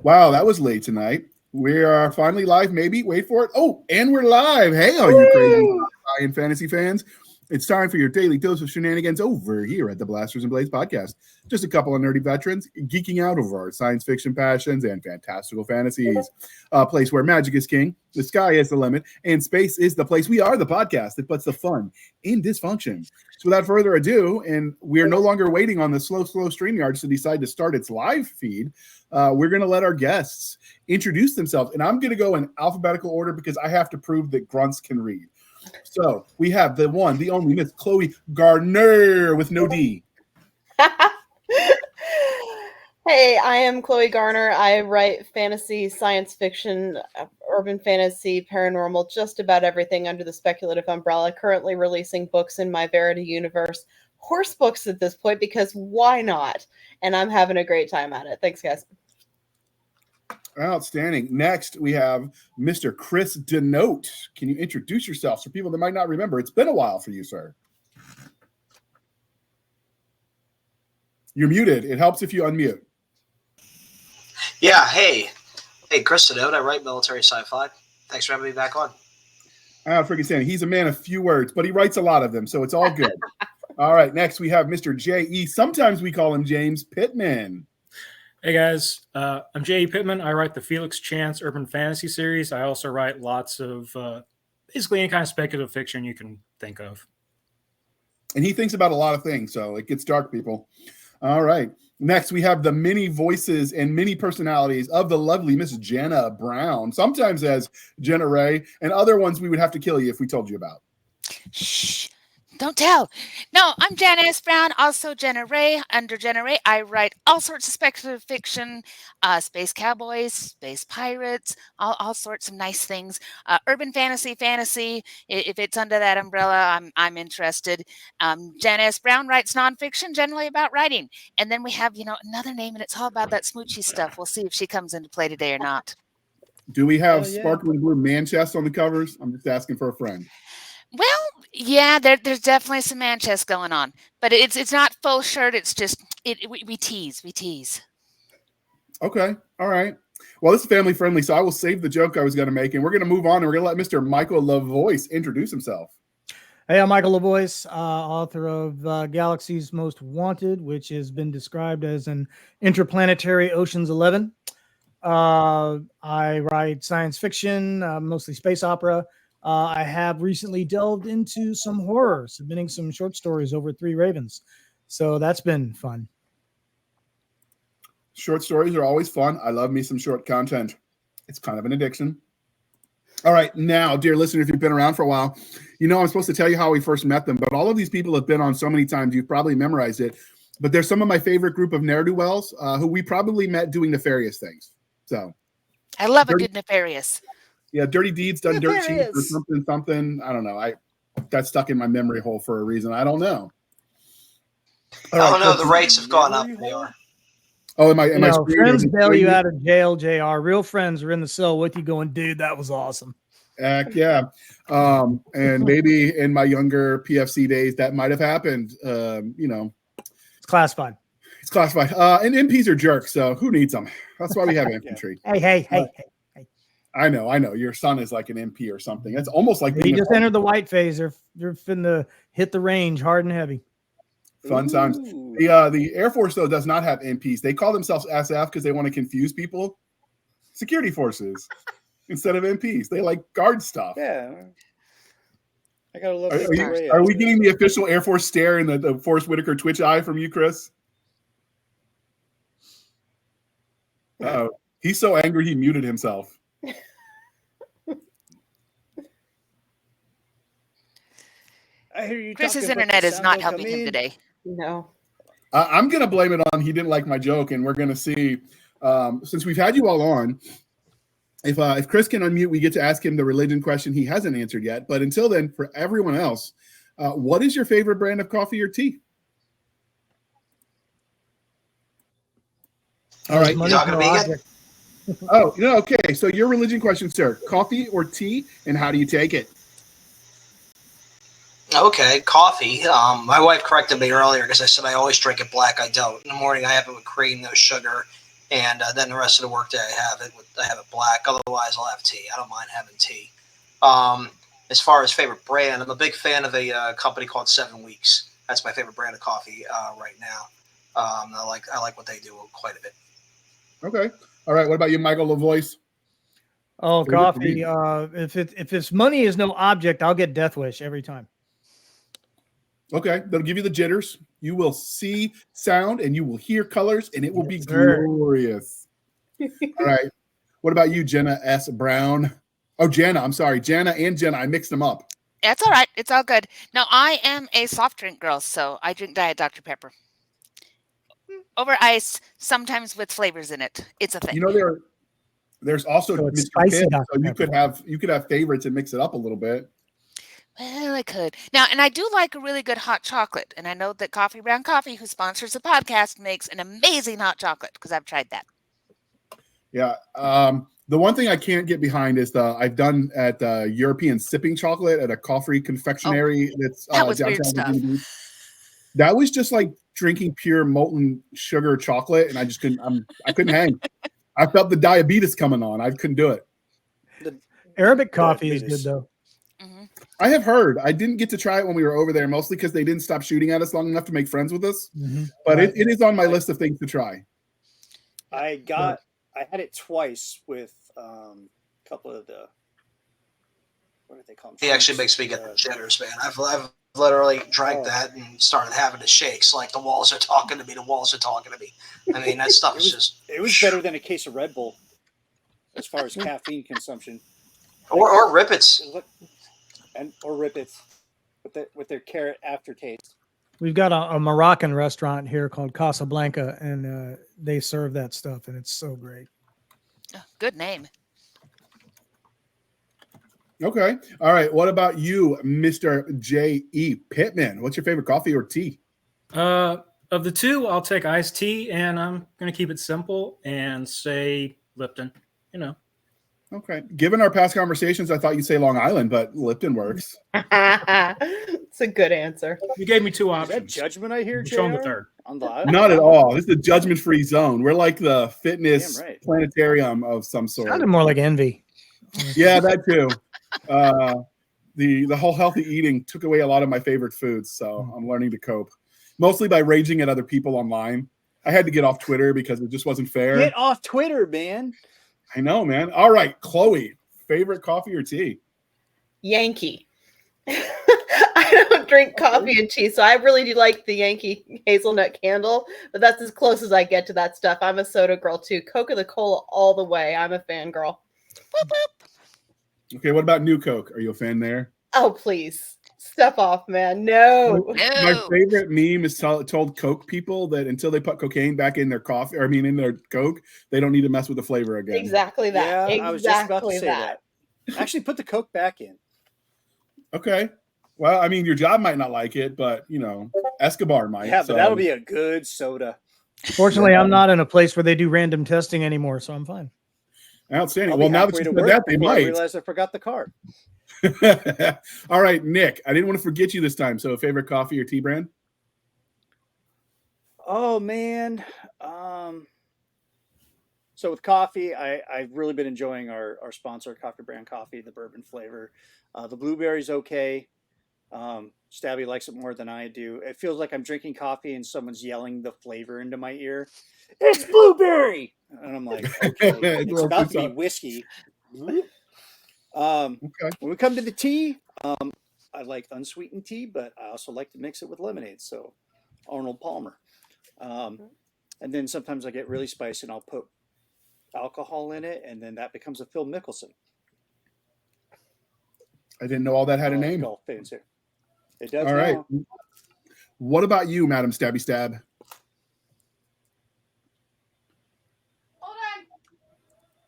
Wow, that was late tonight. We are finally live, maybe. Wait for it. Oh, and we're live. Hey, all you crazy sci-fi and fantasy fans. It's time for your daily dose of shenanigans over here at the Blasters and Blades podcast. Just a couple of nerdy veterans geeking out over our science fiction passions and fantastical fantasies. A place where magic is king, the sky is the limit, and space is the place. We are the podcast that puts the fun in dysfunction. So without further ado, and we're no longer waiting on the slow StreamYards to decide to start its live feed, we're going to let our guests introduce themselves. And I'm going to go in alphabetical order because I have to prove that grunts can read. So we have the one, the only Miss Chloe Garner with no D. Hey, I am Chloe Garner. I write fantasy, science fiction, urban fantasy, paranormal, just about everything under the speculative umbrella. Currently releasing books in my Verity universe. Horse books at this point because why not? And I'm having a great time at it. Thanks, guys. Outstanding. Next, we have Mr. Chris Denote. Can you introduce yourself for people that might not remember? It's been a while for you, sir. You're muted. It helps if you unmute. Yeah, hey, Chris Denote. I write military sci-fi. Thanks for having me back on. Freaking Sandy. He's a man of few words, but he writes a lot of them, so it's all good. All right, next we have Mr. J.E. Sometimes we call him James Pittman. Hey guys, I'm J.E. Pittman. I write the Felix Chance Urban Fantasy series. I also write lots of basically any kind of speculative fiction you can think of. And he thinks about a lot of things, so it gets dark, people. All right. Next, we have the many voices and many personalities of the lovely Miss Jenna Brown, sometimes as Jenna Ray, and other ones we would have to kill you if we told you about. Shh. Don't tell. No, I'm Janice Brown, also Jenna Ray. Under Jenna Ray, I write all sorts of speculative fiction, space cowboys, space pirates, all sorts of nice things. Urban fantasy. If it's under that umbrella, I'm interested. Janice Brown writes nonfiction, generally about writing. And then we have, another name, and it's all about that smoochy stuff. We'll see if she comes into play today or not. Do we have sparkling blue man chest on the covers? I'm just asking for a friend. Well, yeah, there's definitely some man chest going on, but it's not full shirt. It's just we tease. Okay, all right. Well, this is family friendly, so I will save the joke I was going to make, and we're going to move on, and we're going to let Mr. Michael LaVoice introduce himself. Hey, I'm Michael LaVoice, author of Galaxy's Most Wanted, which has been described as an interplanetary Ocean's 11. I write science fiction, mostly space opera. I have recently delved into some horror, submitting some short stories over at Three Ravens. So that's been fun. Short stories are always fun. I love me some short content. It's kind of an addiction. All right. Now, dear listener, if you've been around for a while, I'm supposed to tell you how we first met them, but all of these people have been on so many times, you've probably memorized it. But they're some of my favorite group of ne'er-do-wells who we probably met doing nefarious things. So I love a good nefarious. Yeah, dirty deeds done dirt cheap or something. I don't know. Got stuck in my memory hole for a reason. I don't know. The rates have gone up. They are. Oh, am I friends bail you out of jail, JR. Real friends are in the cell with you going, dude, that was awesome. Heck yeah. And maybe in my younger PFC days that might have happened. It's classified. It's classified. And MPs are jerks, so who needs them? That's why we have infantry. Hey. I know. Your son is like an MP or something. It's almost like he just entered the white phase. They're finna hit the range hard and heavy. Fun times. The Air Force though does not have MPs. They call themselves SF because they want to confuse people. Security forces instead of MPs. They like guard stuff. Yeah. I gotta love. Are we getting the official Air Force stare and the Forrest Whitaker Twitch eye from you, Chris? Oh, he's so angry he muted himself. I hear you. Chris's internet is not helping him today. No. I'm going to blame it on he didn't like my joke, and we're going to see. Since we've had you all on, if Chris can unmute, we get to ask him the religion question he hasn't answered yet. But until then, for everyone else, what is your favorite brand of coffee or tea? All right. You're not going to be good? Oh, okay. So your religion question, sir. Coffee or tea, and how do you take it? Okay, coffee. My wife corrected me earlier because I said I always drink it black. I don't. In the morning, I have it with cream, no sugar. And then the rest of the workday I have it black. Otherwise, I'll have tea. I don't mind having tea. As far as favorite brand, I'm a big fan of a company called 7 Weeks. That's my favorite brand of coffee right now. I like what they do quite a bit. Okay. All right. What about you, Michael LaVoice? Oh, Favorite coffee. breed? If it's money is no object, I'll get Death Wish every time. Okay. That'll give you the jitters. You will see sound and you will hear colors, and it will be Yes, sir. glorious. All right. What about you, Jenna S. Brown? Oh, Jana. I'm sorry. Jana and Jenna. I mixed them up. That's all right. It's all good. No, I am a soft drink girl, so I drink Diet Dr. Pepper. Over ice, sometimes with flavors in it. It's a thing. You know, there's also So it's Mr. spicy Pibb, Dr. so you Pepper. could have favorites and mix it up a little bit. Well, I could. Now, and I do like a really good hot chocolate. And I know that Coffee Brown Coffee, who sponsors the podcast, makes an amazing hot chocolate because I've tried that. Yeah. The one thing I can't get behind is I've done at European sipping chocolate at a coffee confectionery that's That was weird downtown stuff. Virginia Beach. That was just like drinking pure molten sugar chocolate, and I just couldn't. I couldn't hang. I felt the diabetes coming on. I couldn't do it. Arabic coffee is Diabetes. good though. Mhm. I have heard. I didn't get to try it when we were over there, mostly because they didn't stop shooting at us long enough to make friends with us. But Right. it is on my list of things to try. I had it twice with a couple of the, what do they call them? He actually makes me get the jitters, man. I've literally drank Oh. that and started having the shakes. Like the walls are talking to me. The walls are talking to me. I mean, that stuff is just. It was better than a case of Red Bull as far as caffeine consumption. Or Rippets. Or Rippets with their carrot aftertaste. We've got a Moroccan restaurant here called Casablanca, and they serve that stuff, and it's so great. Oh, good name. Okay. All right. What about you, Mr. J.E. Pittman? What's your favorite coffee or tea? Of the two, I'll take iced tea, and I'm going to keep it simple and say Lipton. You know. Okay. Given our past conversations, I thought you'd say Long Island, but Lipton works. It's a good answer. You gave me two Is that options. judgment I hear, I'm showing the JR? third. On the Not at all. This is a judgment-free zone. We're like the fitness Damn right. planetarium of some sort. Sounded more like envy. Yeah, that too. The whole healthy eating took away a lot of my favorite foods, so I'm learning to cope. Mostly by raging at other people online. I had to get off Twitter because it just wasn't fair. Get off Twitter, man. I know, man. All right, Chloe, favorite coffee or tea? Yankee. I don't drink coffee and tea, so I really do like the Yankee hazelnut candle, but that's as close as I get to that stuff. I'm a soda girl too. Coca-Cola all the way. I'm a fangirl. Whoop, whoop. Okay, what about New Coke? Are you a fan there? Oh, please. Step off, man. No. My No. favorite meme is told Coke people that until they put cocaine back in their coffee, or I mean in their Coke, they don't need to mess with the flavor again. Exactly that. Yeah, I was just about to Exactly say that. that. Actually, put the Coke back in. Okay. Well, I mean, your job might not like it, but you know, Escobar might. Yeah, but so- that'll be a good soda. Fortunately, I'm not in a place where they do random testing anymore, so I'm fine. outstanding. I'll Well, be now that halfway you to said work that, they before I might. realized I forgot the card. All right, Nick. I didn't want to forget you this time. So, favorite coffee or tea brand? Oh man. So with coffee, I've really been enjoying our sponsor, Coffee Brand Coffee, the bourbon flavor. The blueberry's okay. Stabby likes it more than I do. It feels like I'm drinking coffee and someone's yelling the flavor into my ear. It's blueberry, and I'm like, okay, it's about to be whiskey. Okay. When we come to the tea, I like unsweetened tea, but I also like to mix it with lemonade. So Arnold Palmer. And then sometimes I get really spicy and I'll put alcohol in it, and then that becomes a Phil Mickelson. I didn't know all that had a name. Golf fans here. It does. All right. now. What about you, Madam Stabby Stab? Hold on.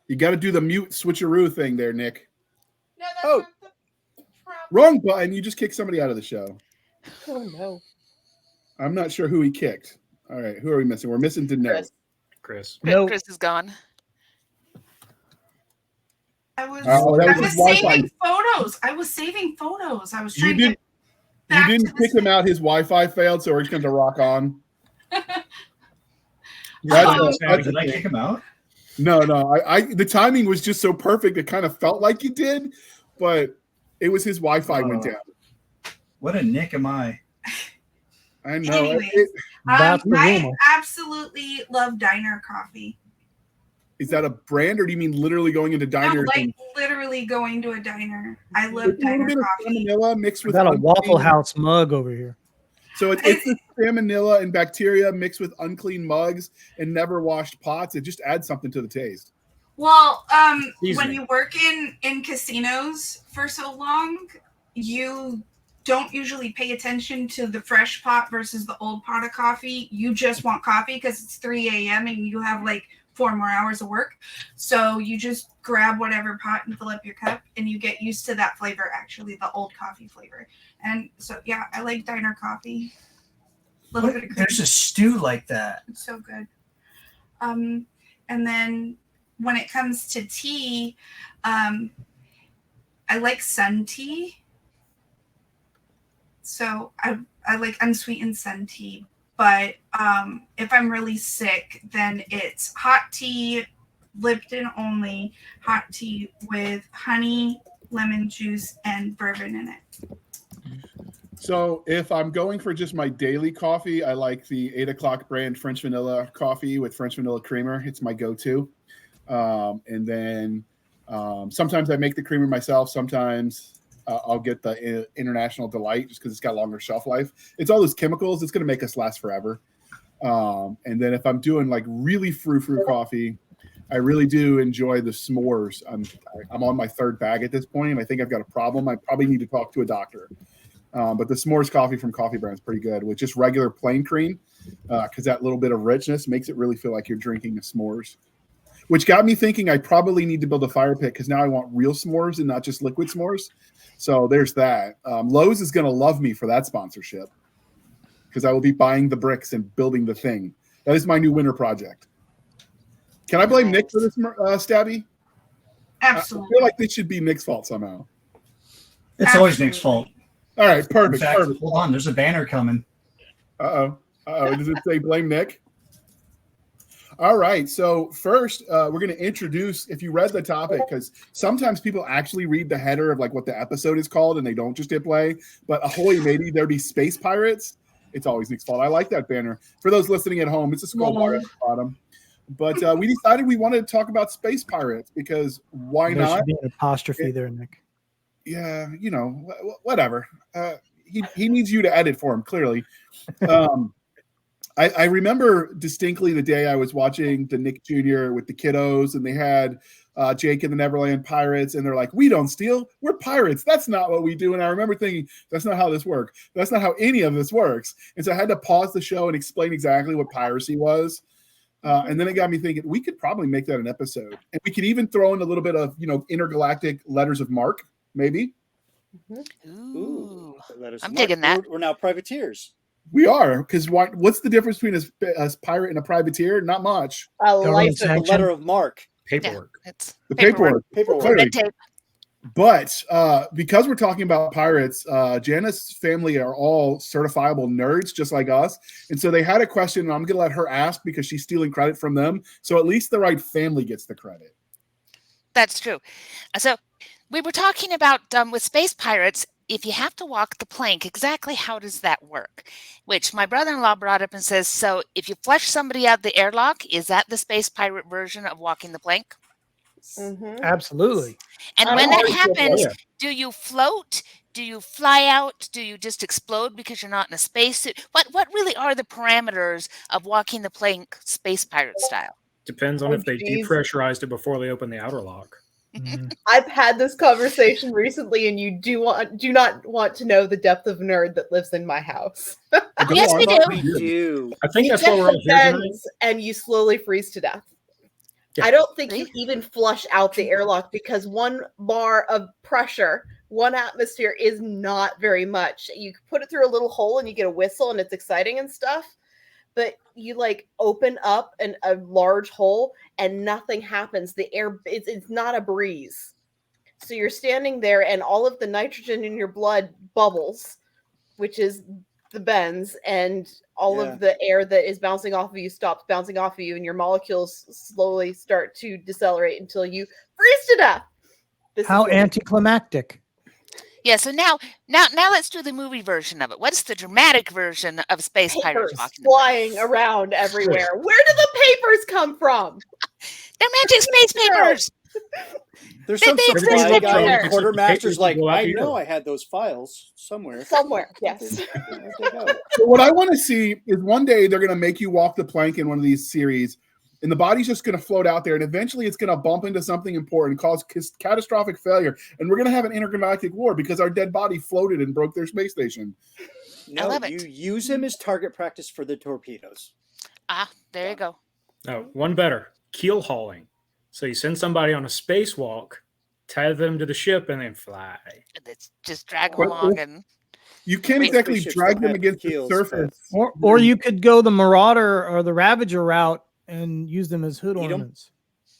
You got to do the mute switcheroo thing there, Nick. No, that's Oh. not the problem. Wrong button. You just kicked somebody out of the show. Oh no. I'm not sure who he kicked. All right. Who are we missing? We're missing Denell. Chris. Chris. No. Chris is gone. I was, Oh, that was I was his Wi-Fi. saving photos. I was saving photos. I was You trying to didn't. get You back didn't to kick this. him out. His Wi-Fi failed, so we're just going to rock on. Did I kick him out? No. The timing was just so perfect. It kind of felt like you did, but it was his Wi-Fi went down. What a nick am I? I know. Anyways, That's the I rumor. absolutely love diner coffee. Is that a brand, or do you mean literally going into diners? No, like literally going to a diner. I love It's a little diner bit of coffee. salmonella mixed I with got a unclean- Waffle House mug over here. So it's the salmonella and bacteria mixed with unclean mugs and never washed pots. It just adds something to the taste. Well, when Seasoning. you work in casinos for so long, you don't usually pay attention to the fresh pot versus the old pot of coffee. You just want coffee because it's 3 a.m. and you have like 4 more hours of work. So you just grab whatever pot and fill up your cup, and you get used to that flavor, actually, the old coffee flavor. And so, yeah, I like diner coffee. Little bit of cream. There's a stew like that. It's so good. And then when it comes to tea, I like sun tea. So I like unsweetened sun tea. But if I'm really sick, then it's hot tea, Lipton only, hot tea with honey, lemon juice, and bourbon in it. So if I'm going for just my daily coffee, I like the 8 o'clock brand French vanilla coffee with French vanilla creamer. It's my go-to. And then sometimes I make the creamer myself. Sometimes I'll get the International Delight just because it's got longer shelf life. It's all those chemicals. It's going to make us last forever. And then if I'm doing like really frou-frou coffee, I really do enjoy the s'mores. I'm on my 3rd bag at this point, and I think I've got a problem. I probably need to talk to a doctor. But the s'mores coffee from Coffee Brand is pretty good with just regular plain cream because that little bit of richness makes it really feel like you're drinking a s'mores. Which got me thinking I probably need to build a fire pit because now I want real s'mores and not just liquid s'mores. So there's that. Lowe's is going to love me for that sponsorship because I will be buying the bricks and building the thing. That is my new winter project. Can I blame Nick for this, Stabby? Absolutely. I feel like this should be Nick's fault somehow. It's always Nick's fault. All right, perfect. In fact, Perfect. hold on. There's a banner coming. Uh-oh. Does it say blame Nick? All right. So first, we're going to introduce, if you read the topic, because sometimes people actually read the header of like what the episode is called and they don't just hit play. But ahoy, matey, there be space pirates. It's always Nick's fault. I like that banner. For those listening at home, it's a skull bar at the bottom. But we decided we wanted to talk about space pirates because why There not? should be an apostrophe there, Nick. Yeah, you know, whatever. He needs you to edit for him, clearly. I remember distinctly the day I was watching the Nick Jr. with the kiddos, and they had Jake and the Neverland Pirates, and they're like, "We don't steal, we're pirates. That's not what we do." And I remember thinking, "That's not how this works. That's not how any of this works." And so I had to pause the show and explain exactly what piracy was. And then it got me thinking we could probably make that an episode, and we could even throw in a little bit of intergalactic letters of marque, maybe. Ooh. Let us I'm mark. digging that. We're now privateers. We are, because what's the difference between a pirate and a privateer? Not much. A Government license. The sanction. letter of mark. Paperwork. It's The paperwork. Paperwork. Clearly. red tape. But because we're talking about pirates, Janice's family are all certifiable nerds, just like us. And so they had a question, and I'm going to let her ask because she's stealing credit from them. So at least the right family gets the credit. That's true. So we were talking about with space pirates, if you have to walk the plank, exactly how does that work? Which my brother-in-law brought up and says, so if you flush somebody out the airlock, is that the space pirate version of walking the plank? Mhm. Absolutely. And I when like that it. happens, Oh, yeah. do you float? Do you fly out? Do you just explode because you're not in a spacesuit? What really are the parameters of walking the plank space pirate style? Depends on Oh, if they geez. depressurized it before they open the outer lock. Mhm. I've had this conversation recently, and you do not want to know the depth of nerd that lives in my house. Go Yes, on. we do. We do. I think You that's get what we're all the here tonight. vents, and you slowly freeze to death. Yeah. I don't think See? you even flush out the airlock because 1 bar of pressure, 1 atmosphere is not very much. You put it through a little hole and you get a whistle and it's exciting and stuff. But you like open up a large hole and nothing happens. The air, it's not a breeze. So you're standing there and all of the nitrogen in your blood bubbles, which is the bends, and all of the air that is bouncing off of you stops bouncing off of you, and your molecules slowly start to decelerate until you freeze to death. How anticlimactic. Yeah, so now let's do the movie version of it. What's the dramatic version of Space Pirates papers walking flying around everywhere. Where do the papers come from? They're magic space papers. There's They some exist supply everywhere. guy, quartermaster's like, Go out I the know air. I had those files somewhere. Somewhere, yes. Where'd they go? So what I want to see is one day they're going to make you walk the plank in one of these series, and the body's just going to float out there, and eventually it's going to bump into something important, cause catastrophic failure, and we're going to have an intergalactic war because our dead body floated and broke their space station. No, love it. you use him as target practice for the torpedoes. Ah, there you go. No, one better. Keel hauling. So you send somebody on a spacewalk, tie them to the ship, and then fly. Let's just drag them But- along and You can't Wait, exactly spaceships drag don't them have against the keels, surface. Or you could go the Marauder or the Ravager route and use them as hood Eat 'em. ornaments.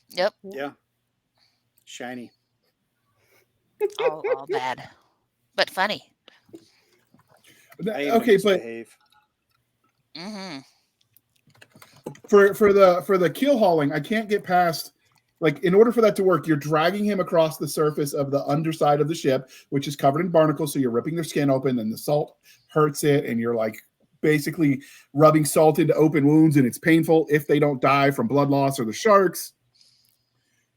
yep, Yeah. Shiny. all bad, but funny. Okay, but Behave. Hmm. for the keel hauling, I can't get past. Like, in order for that to work, you're dragging him across the surface of the underside of the ship, which is covered in barnacles. So you're ripping their skin open, and the salt hurts it, and you're like basically rubbing salt into open wounds, and it's painful if they don't die from blood loss or the sharks.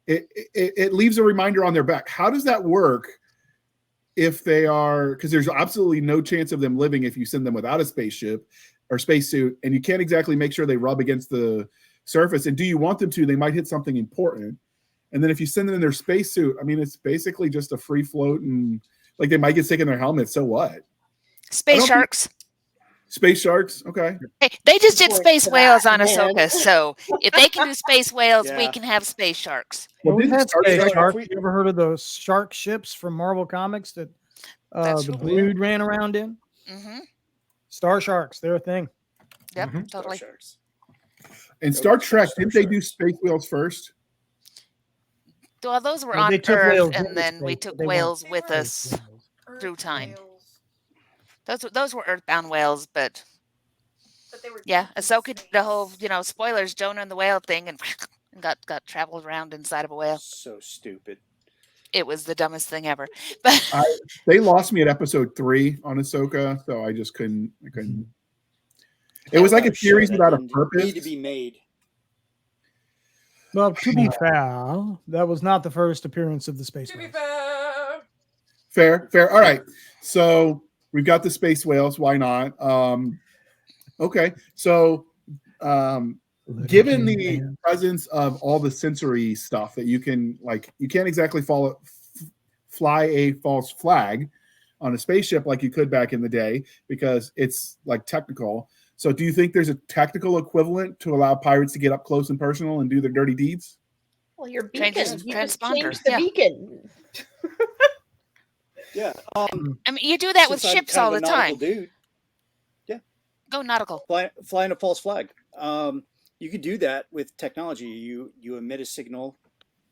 It leaves a reminder on their back. How does that work if they are? Because there's absolutely no chance of them living if you send them without a spaceship or spacesuit, and you can't exactly make sure they rub against the surface. And do you want them to? They might hit something important. And then if you send them in their spacesuit, I mean, it's basically just a free float, and like they might get sick in their helmet. So what? Space don't sharks. Space sharks? Okay. Hey, they just did Point space to whales that, on man. Ahsoka, so if they can do space whales, we Yeah. can have space sharks. Well, We've didn't had Star space Trek- sharks. we- You ever heard of those shark ships from Marvel Comics that That's the true. Brood ran around in? Hmm. Star sharks, they're a thing. Yep, Mhm. totally. Star Sharks. And Star Trek, Star didn't they do Sharks. space whales first? Well, those were Well, on they took Earth, whales into and then we space, took but they weren't whales They with were us. Earth Through time. whales, Those were Earthbound whales, but but they were yeah, deep in Ahsoka did the whole, space. spoilers, Jonah and the whale thing, and got traveled around inside of a whale. So stupid. It was the dumbest thing ever. But They lost me at episode 3 on Ahsoka, so I just couldn't. I couldn't. It was like a Show series that without a didn't purpose. Need to be made. Well, to be fair, that was not the first appearance of the space To be whales. fair, Fair. All right. So we've got the space whales. Why not? Okay. So given the presence of all the sensory stuff that you can, like, you can't exactly fly a false flag on a spaceship like you could back in the day because it's like technical. So do you think there's a technical equivalent to allow pirates to get up close and personal and do their dirty deeds? Well, your beacon. Changes You just transponder, change the yeah. beacon. Yeah. I mean, you do that with since I'm ships kind all of the a nautical time. Dude, Go nautical. flying a false flag. You could do that with technology. You emit a signal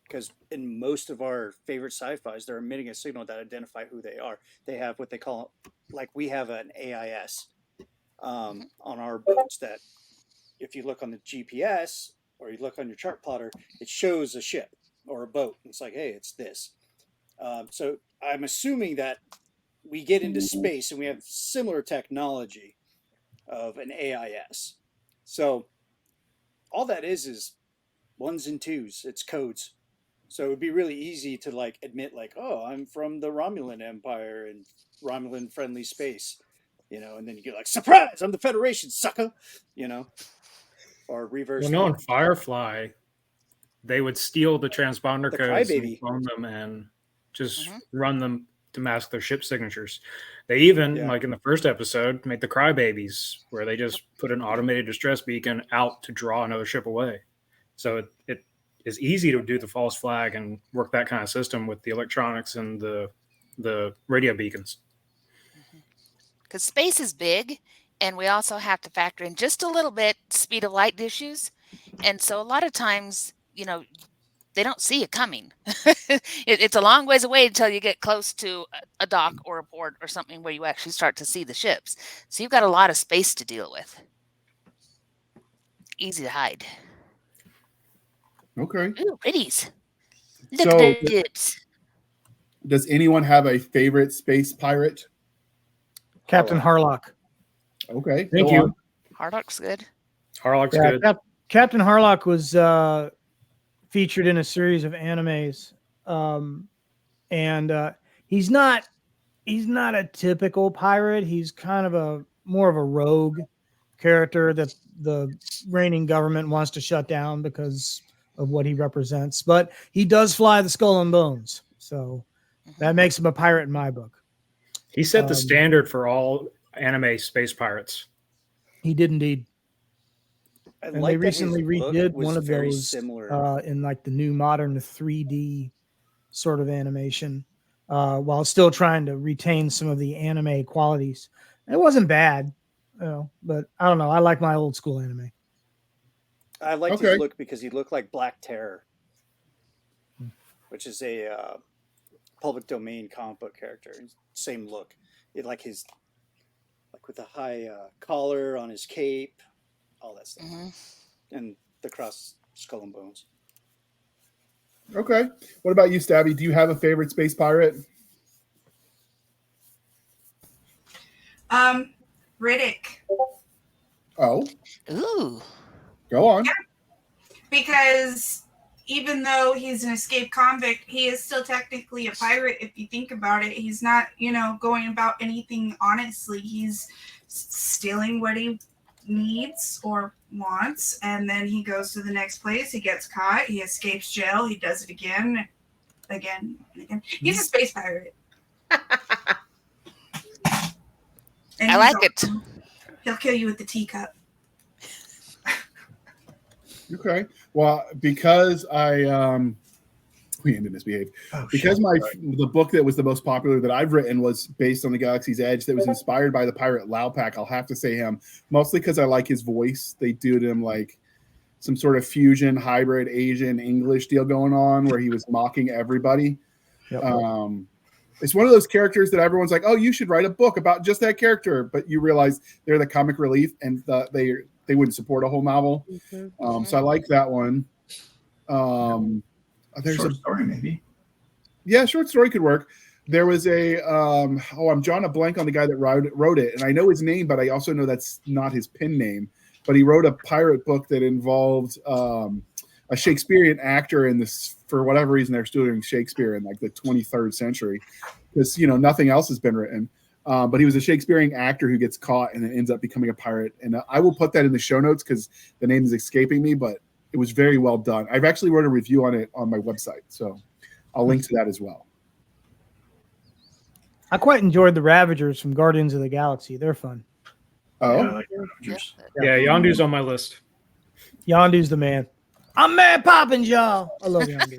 because in most of our favorite sci-fis, they're emitting a signal that identify who they are. They have what they call, like we have an AIS on our boats that if you look on the GPS or you look on your chart plotter, it shows a ship or a boat. It's like, hey, it's this. So I'm assuming that we get into space and we have similar technology of an AIS. So all that is ones and twos. It's codes. So it would be really easy to like admit like, oh, I'm from the Romulan Empire and Romulan friendly space, and then you get like, surprise, I'm the Federation, sucker, or reverse. Well, no, in Firefly, they would steal the transponder The codes and Crybaby. clone them and just Mhm. run them to mask their ship signatures. They even, Yeah. like in the first episode, made the Crybabies, where they just put an automated distress beacon out to draw another ship away. So it is easy to do the false flag and work that kind of system with the electronics and the radio beacons. Because space is big, and we also have to factor in just a little bit speed of light issues. And so a lot of times, they don't see it coming. It's a long ways away until you get close to a dock or a port or something where you actually start to see the ships. So you've got a lot of space to deal with. Easy to hide. Okay. Ooh, pretties. Look So, at the ships. does anyone have a favorite space pirate? Captain Harlock. Okay. Thank go you. on. Harlock's good. Harlock's Yeah, good. Captain Harlock was featured in a series of animes, and he's not a typical pirate. He's kind of more of a rogue character that the reigning government wants to shut down because of what he represents. But he does fly the skull and bones, so that makes him a pirate in my book. He set the standard for all anime space pirates. He did indeed. And like they that his recently look redid was one of very those similar. in like the new modern 3D sort of animation, while still trying to retain some of the anime qualities. It wasn't bad, but I don't know. I like my old school anime. I liked Okay. his look because he looked like Black Terror, which is a public domain comic book character. Same look. It like with the high collar on his cape, all that stuff, and the cross skull and bones. Okay. What about you, Stabby? Do you have a favorite space pirate? Riddick. Oh, Ooh. go on. Yeah. Because even though he's an escaped convict, he is still technically a pirate if you think about it. He's not, going about anything honestly. He's stealing what he needs or wants, and then he goes to the next place. He gets caught. He escapes jail. He does it again. He's a space pirate. And I like it. He'll kill you with the teacup. Okay. Well, because we ended misbehave. Because the book that was the most popular that I've written was based on the Galaxy's Edge, that was inspired by the pirate Laupak. I'll have to say him, mostly because I like his voice. They did him like some sort of fusion hybrid Asian English deal going on where he was mocking everybody. Yep. It's one of those characters that everyone's like, oh, you should write a book about just that character, but you realize they're the comic relief and they wouldn't support a whole novel. So I like that one. There's short story, maybe. Yeah, short story could work. There was I'm drawing a blank on the guy that wrote it, and I know his name, but I also know that's not his pen name. But he wrote a pirate book that involved a Shakespearean actor in this. For whatever reason, they're still doing Shakespeare in like the 23rd century because nothing else has been written. But he was a Shakespearean actor who gets caught and then ends up becoming a pirate. And I will put that in the show notes because the name is escaping me, but it was very well done. I've actually wrote a review on it on my website, so I'll link to that as well. I quite enjoyed the Ravagers from Guardians of the Galaxy. They're fun. Oh, Yeah, I like Ravagers. Yeah, Yondu's on my list. Yondu's the man. I'm Mad Poppins, y'all. I love Yondu.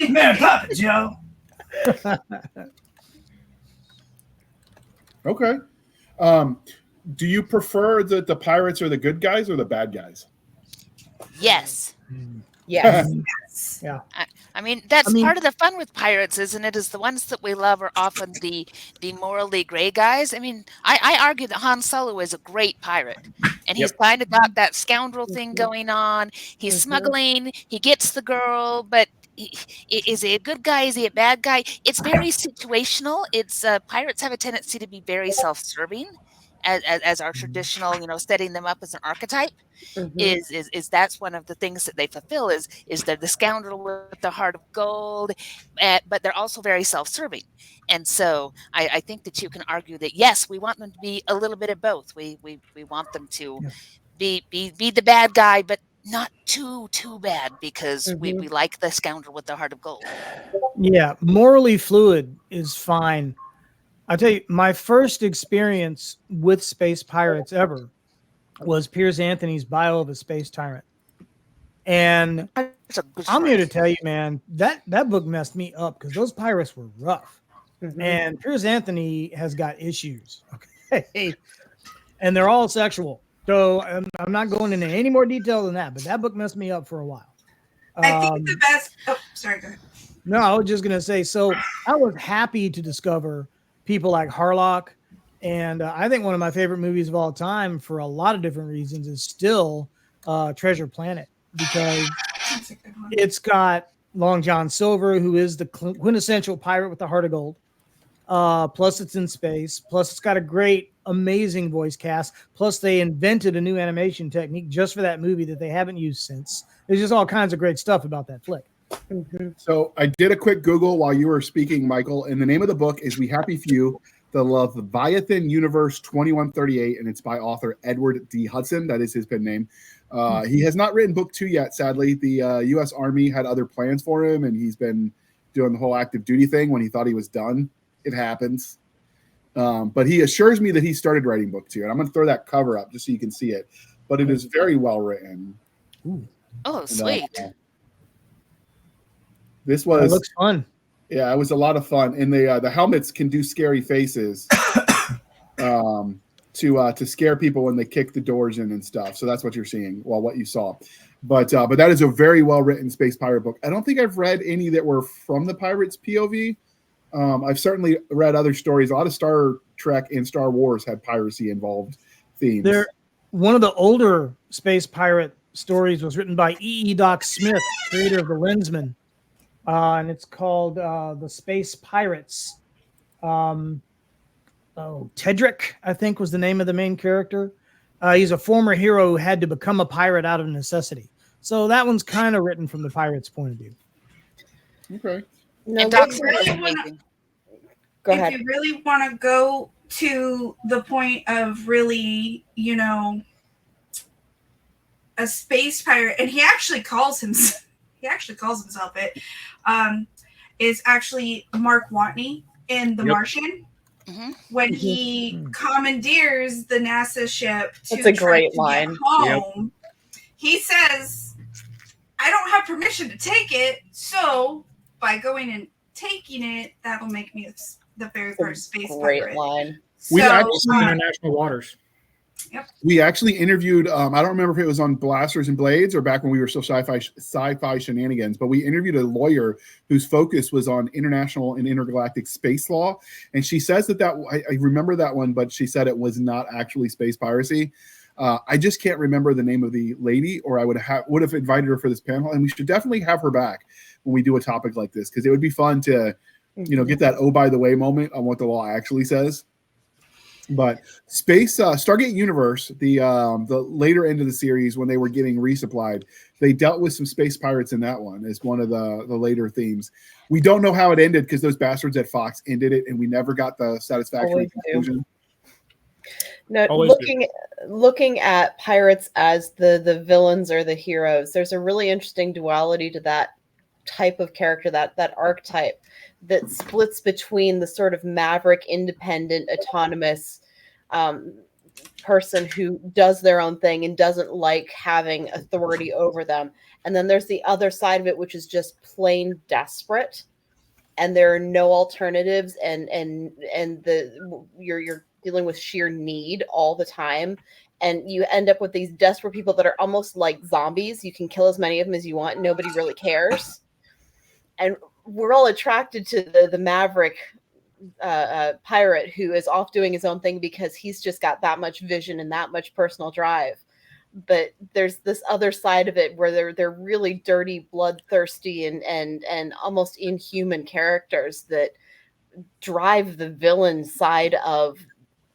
Mad Poppins, Joe. Okay. Do you prefer the pirates are the good guys or the bad guys? Yes. Yes. Yeah. I mean, that's part of the fun with pirates, isn't it? Is the ones that we love are often the morally gray guys. I mean, I argue that Han Solo is a great pirate, and he's kind of got that scoundrel thing going on. He's smuggling, he gets the girl, but is he a good guy? Is he a bad guy? It's very situational. It's pirates have a tendency to be very self-serving, as our traditional, setting them up as an archetype. Is that's one of the things that they fulfill is they're the scoundrel with the heart of gold, but they're also very self-serving. And so I think that you can argue that yes, we want them to be a little bit of both. We want them to be the bad guy, but not too bad because we like the scoundrel with the heart of gold. Yeah, morally fluid is fine. I'll tell you, my first experience with space pirates ever was Piers Anthony's Bio of a Space Tyrant. And I'm here to tell you, man, that book messed me up because those pirates were rough. And Piers Anthony has got issues. Okay. And they're all sexual. So I'm not going into any more detail than that, but that book messed me up for a while. I think the best. Oh, sorry. Go ahead. No, I was just gonna say. So I was happy to discover people like Harlock, and I think one of my favorite movies of all time, for a lot of different reasons, is still Treasure Planet, because That's a good one. it's got Long John Silver, who is the quintessential pirate with the heart of gold. Plus, it's in space. Plus, it's got a great, amazing voice cast. Plus, they invented a new animation technique just for that movie that they haven't used since. There's just all kinds of great stuff about that flick. So I did a quick Google while you were speaking, Michael, and the name of the book is We Happy Few, The Leviathan Universe 2138, and it's by author Edward D. Hudson. That is his pen name. He has not written book 2 yet, sadly. The U.S. Army had other plans for him, and he's been doing the whole active duty thing when he thought he was done. It happens. But he assures me that he started writing book 2, and I'm going to throw that cover up just so you can see it. But it is very well written. Ooh. Oh, And, sweet. this That was looks fun. Yeah, it was a lot of fun, and the helmets can do scary faces to scare people when they kick the doors in and stuff. So that's what you're seeing. Well, what you saw, but that is a very well written space pirate book. I don't think I've read any that were from the pirates' POV. I've certainly read other stories. A lot of Star Trek and Star Wars had piracy involved themes. One of the older space pirate stories was written by E. Doc Smith, creator of the Lensman. And it's called The Space Pirates. Tedrick, I think, was the name of the main character. He's a former hero who had to become a pirate out of necessity. So that one's kind of written from the pirate's point of view. Okay. No, And Doc they Smith is really wanna- amazing. go if ahead. you really want to go to the point of really, a space pirate, and he actually calls himself it, is actually Mark Watney in The Martian. Mhm. When he commandeers the NASA ship to That's a try great to line. get home, he says, I don't have permission to take it, so by going and taking it, that'll make me the very first space Great pirate. line. We So, actually- International waters. We actually interviewed. I don't remember if it was on Blasters and Blades or back when we were still sci-fi shenanigans. But we interviewed a lawyer whose focus was on international and intergalactic space law, and she says that I remember that one, but she said it was not actually space piracy. I just can't remember the name of the lady, or I would have invited her for this panel, and we should definitely have her back when we do a topic like this, because it would be fun to, get that oh by the way moment on what the law actually says. But Stargate Universe, the later end of the series, when they were getting resupplied, they dealt with some space pirates in that one as one of the later themes. We don't know how it ended because those bastards at Fox ended it, and we never got the satisfactory Always do. conclusion. No, Always looking at pirates as the villains or the heroes, there's a really interesting duality to that type of character, that archetype that splits between the sort of maverick, independent, autonomous person who does their own thing and doesn't like having authority over them. And then there's the other side of it, which is just plain desperate, and there are no alternatives, and you're dealing with sheer need all the time. And you end up with these desperate people that are almost like zombies. You can kill as many of them as you want. Nobody really cares. And we're all attracted to the maverick pirate who is off doing his own thing because he's just got that much vision and that much personal drive. But there's this other side of it where they're really dirty, bloodthirsty, and almost inhuman characters that drive the villain side of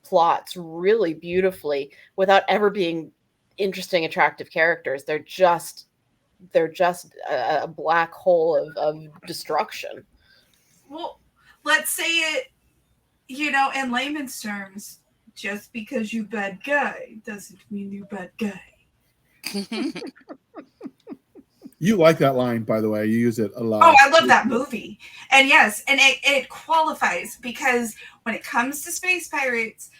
plots really beautifully without ever being interesting, attractive characters. They're just a black hole of destruction. well, let's say it, in layman's terms, just because you bad guy doesn't mean you're bad guy. You like that line, by the way. You use it a lot. Oh, I love that movie. And yes, and it qualifies because when it comes to space pirates,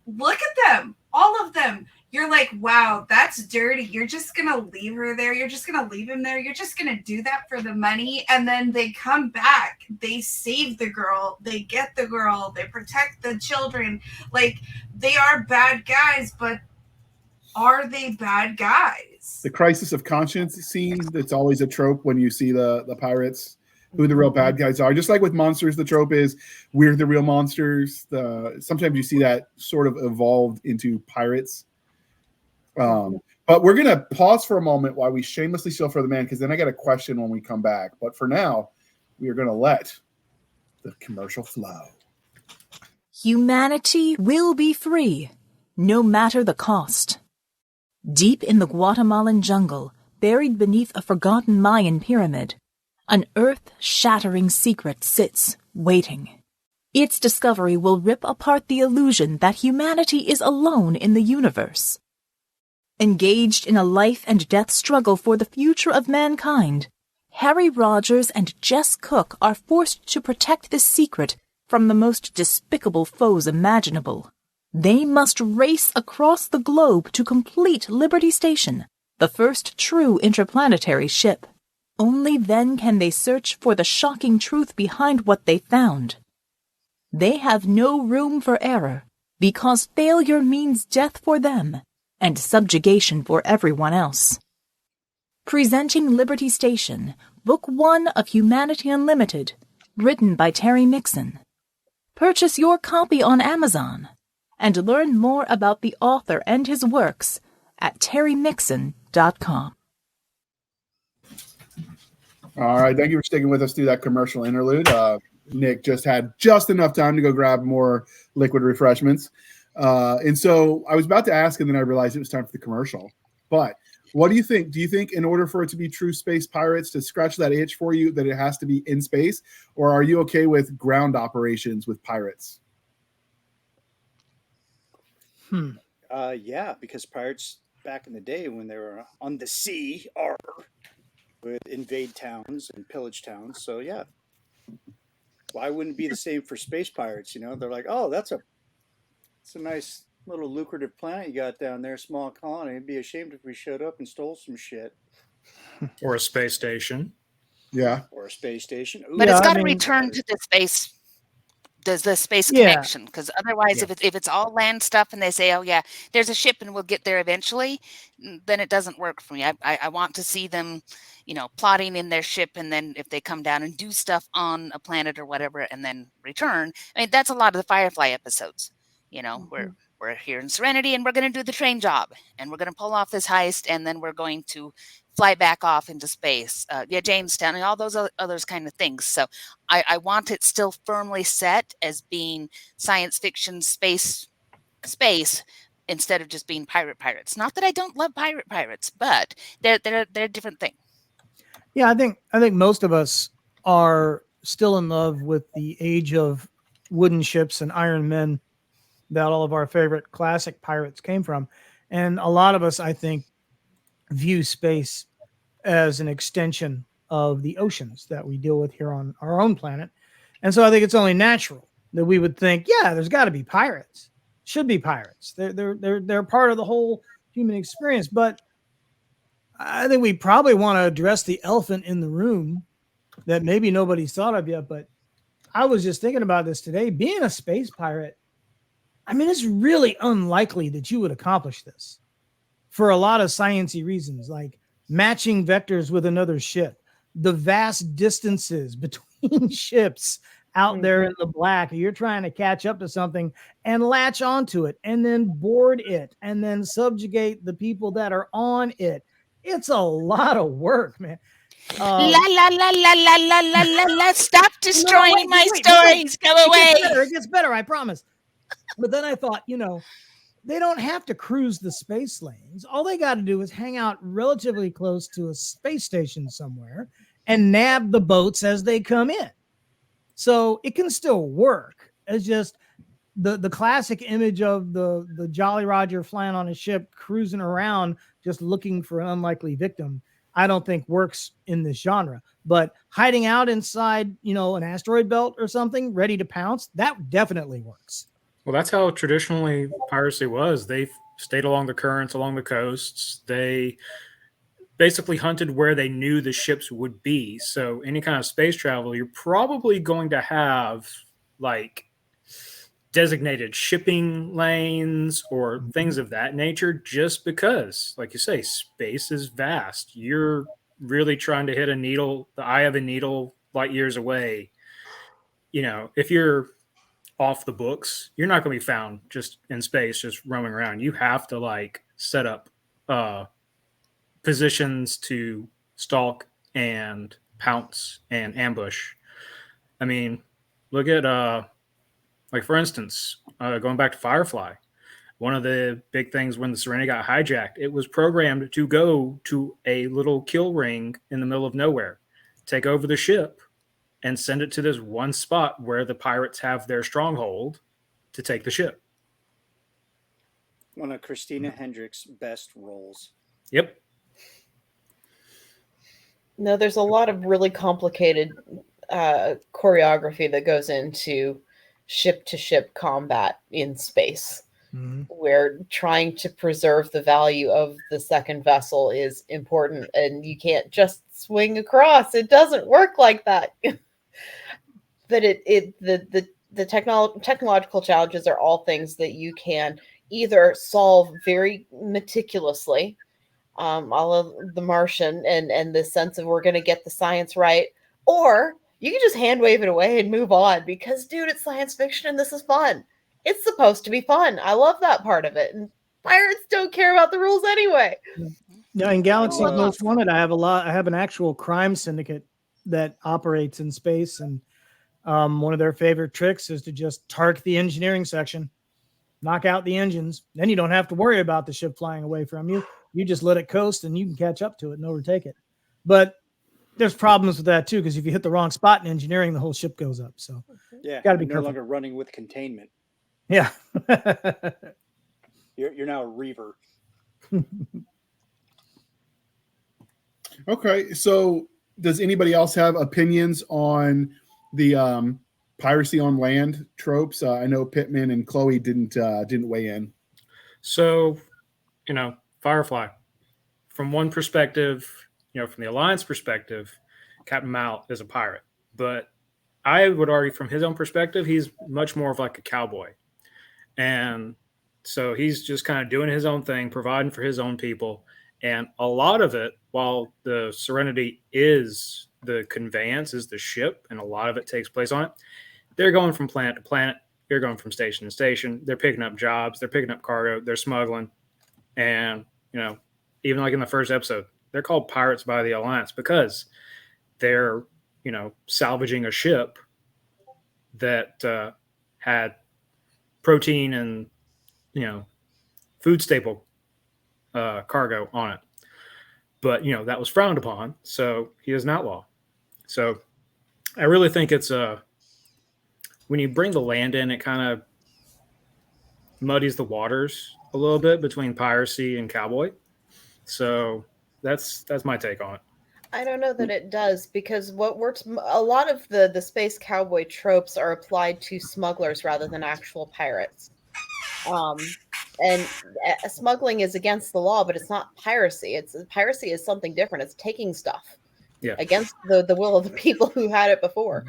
look at them, all of them. You're like, wow, that's dirty. You're just going to leave her there. You're just going to leave him there. You're just going to do that for the money. And then they come back. They save the girl. They get the girl. They protect the children. Like, they are bad guys, but are they bad guys? the crisis of conscience scene that's always a trope when you see the pirates, who the real bad guys are. Just like with monsters, the trope is we're the real monsters. Sometimes you see that sort of evolved into pirates. But we're going to pause for a moment while we shamelessly shill for the man, because then I got a question when we come back. But for now, we are going to let the commercial flow. Humanity will be free, no matter the cost. Deep in the Guatemalan jungle, buried beneath a forgotten Mayan pyramid, an earth-shattering secret sits, waiting. Its discovery will rip apart the illusion that humanity is alone in the universe. Engaged in a life-and-death struggle for the future of mankind, Harry Rogers and Jess Cook are forced to protect this secret from the most despicable foes imaginable. They must race across the globe to complete Liberty Station, the first true interplanetary ship. Only then can they search for the shocking truth behind what they found. They have no room for error, because failure means death for them and subjugation for everyone else. Presenting Liberty Station, Book 1 of Humanity Unlimited, written by Terry Mixon. Purchase your copy on Amazon and learn more about the author and his works at terrymixon.com. All right, thank you for sticking with us through that commercial interlude. Nick just had just enough time to go grab more liquid refreshments. And so I was about to ask, and then I realized it was time for the commercial. But what do you think? Do you think in order for it to be true space pirates, to scratch that itch for you, that it has to be in space? Or are you okay with ground operations with pirates? Yeah, because pirates back in the day when they were on the sea would invade towns and pillage towns. So yeah, why wouldn't it be the same for space pirates? You know, they're like, oh, it's a nice little lucrative planet you got down there, small colony. It'd be ashamed if we showed up and stole some shit. Or a space station. Yeah. Or a space station. Ooh, But it's got to I mean- return to the space. Does the space Yeah. connection? Because otherwise, if it's all land stuff and they say, "Oh yeah, there's a ship and we'll get there eventually," then it doesn't work for me. I want to see them, plotting in their ship, and then if they come down and do stuff on a planet or whatever, and then return. I mean, that's a lot of the Firefly episodes. We're here in Serenity and we're going to do the train job and we're going to pull off this heist and then we're going to fly back off into space. Jamestown and all those others kind of things. So I want it still firmly set as being science fiction space instead of just being pirates. Not that I don't love pirates, but they're a different thing. Yeah, I think most of us are still in love with the age of wooden ships and iron men that all of our favorite classic pirates came from. And a lot of us, I think, view space as an extension of the oceans that we deal with here on our own planet. And so I think it's only natural that we would think, yeah, there's got to be pirates. Should be pirates. They're part of the whole human experience. But I think we probably want to address the elephant in the room that maybe nobody's thought of yet. But I was just thinking about this today. Being a space pirate, I mean, it's really unlikely that you would accomplish this for a lot of sciencey reasons, like matching vectors with another ship, the vast distances between ships out there in the black. You're trying to catch up to something and latch onto it and then board it and then subjugate the people that are on it. It's a lot of work, man. La la la la la la la la la. Stop destroying my stories. Go away. It gets better, I promise. But then I thought, they don't have to cruise the space lanes. All they got to do is hang out relatively close to a space station somewhere and nab the boats as they come in. So it can still work. It's just the classic image of the Jolly Roger flying on a ship, cruising around, just looking for an unlikely victim, I don't think works in this genre. But hiding out inside, an asteroid belt or something, ready to pounce, that definitely works. Well, that's how traditionally piracy was. They stayed along the currents, along the coasts. They basically hunted where they knew the ships would be. So any kind of space travel, you're probably going to have like designated shipping lanes or things of that nature, just because, like you say, space is vast. You're really trying to hit a needle, the eye of a needle, light years away. If you're off the books, you're not going to be found just in space, just roaming around. You have to set up positions to stalk and pounce and ambush. I mean, look at for instance, going back to Firefly, one of the big things when the Serenity got hijacked, it was programmed to go to a little kill ring in the middle of nowhere, take over the ship, and send it to this one spot where the pirates have their stronghold to take the ship. One of Christina Hendricks' best roles. Yep. No, there's a lot of really complicated choreography that goes into ship-to-ship combat in space. Mhm. Where trying to preserve the value of the second vessel is important, and you can't just swing across. It doesn't work like that. But the technological challenges are all things that you can either solve very meticulously, a la The Martian, and the sense of we're going to get the science right, or you can just hand wave it away and move on because, dude, it's science fiction and this is fun. It's supposed to be fun. I love that part of it. And pirates don't care about the rules anyway. Yeah, in Galaxy love Most Wanted, I have an actual crime syndicate that operates in space, and one of their favorite tricks is to just target the engineering section, knock out the engines. Then you don't have to worry about the ship flying away from you. You just let it coast and you can catch up to it and overtake it. But there's problems with that too, because if you hit the wrong spot in engineering, the whole ship goes up. So Yeah, got to be no careful. longer running with containment. Yeah. You're now a reaver. Okay, so does anybody else have opinions on the piracy on land tropes? I know Pittman and Chloe didn't weigh in. So, Firefly, from one perspective, from the Alliance perspective, Captain Mal is a pirate. But I would argue from his own perspective, he's much more of like a cowboy. And so he's just kind of doing his own thing, providing for his own people. And a lot of it, while the Serenity is the conveyance, is the ship, and a lot of it takes place on it, they're going from planet to planet. They're going from station to station. They're picking up jobs. They're picking up cargo. They're smuggling. And, even like in the first episode, they're called pirates by the Alliance because they're, salvaging a ship that had protein and, food staple cargo on it. But, that was frowned upon. So he is an outlaw. So I really think it's when you bring the land in, it kind of muddies the waters a little bit between piracy and cowboy. So that's my take on it. I don't know that it does, because a lot of the space cowboy tropes are applied to smugglers rather than actual pirates. And smuggling is against the law, but it's not piracy. Piracy is something different. It's taking stuff against the will of the people who had it before.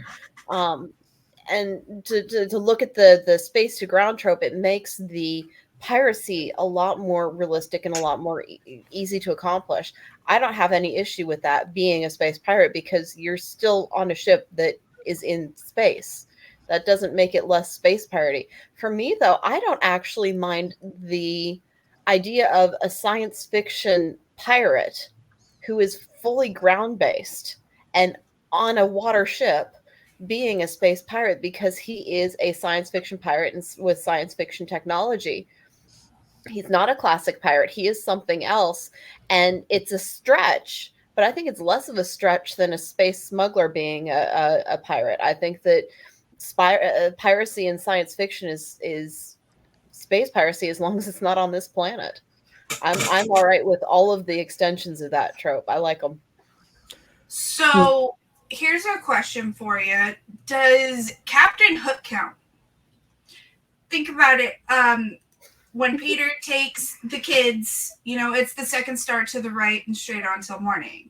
And to look at the space to ground trope, it makes the piracy a lot more realistic and a lot more easy to accomplish. I don't have any issue with that being a space pirate, because you're still on a ship that is in space. That doesn't make it less space piratey. For me, though, I don't actually mind the idea of a science fiction pirate who is fully ground-based and on a water ship being a space pirate, because he is a science fiction pirate with science fiction technology. He's not a classic pirate. He is something else. And it's a stretch, but I think it's less of a stretch than a space smuggler being a pirate. I think that piracy in science fiction is space piracy, as long as it's not on this planet. I'm all right with all of the extensions of that trope. I like them. So here's a question for you. Does Captain Hook count? Think about it. When Peter takes the kids, it's the second star to the right and straight on till morning.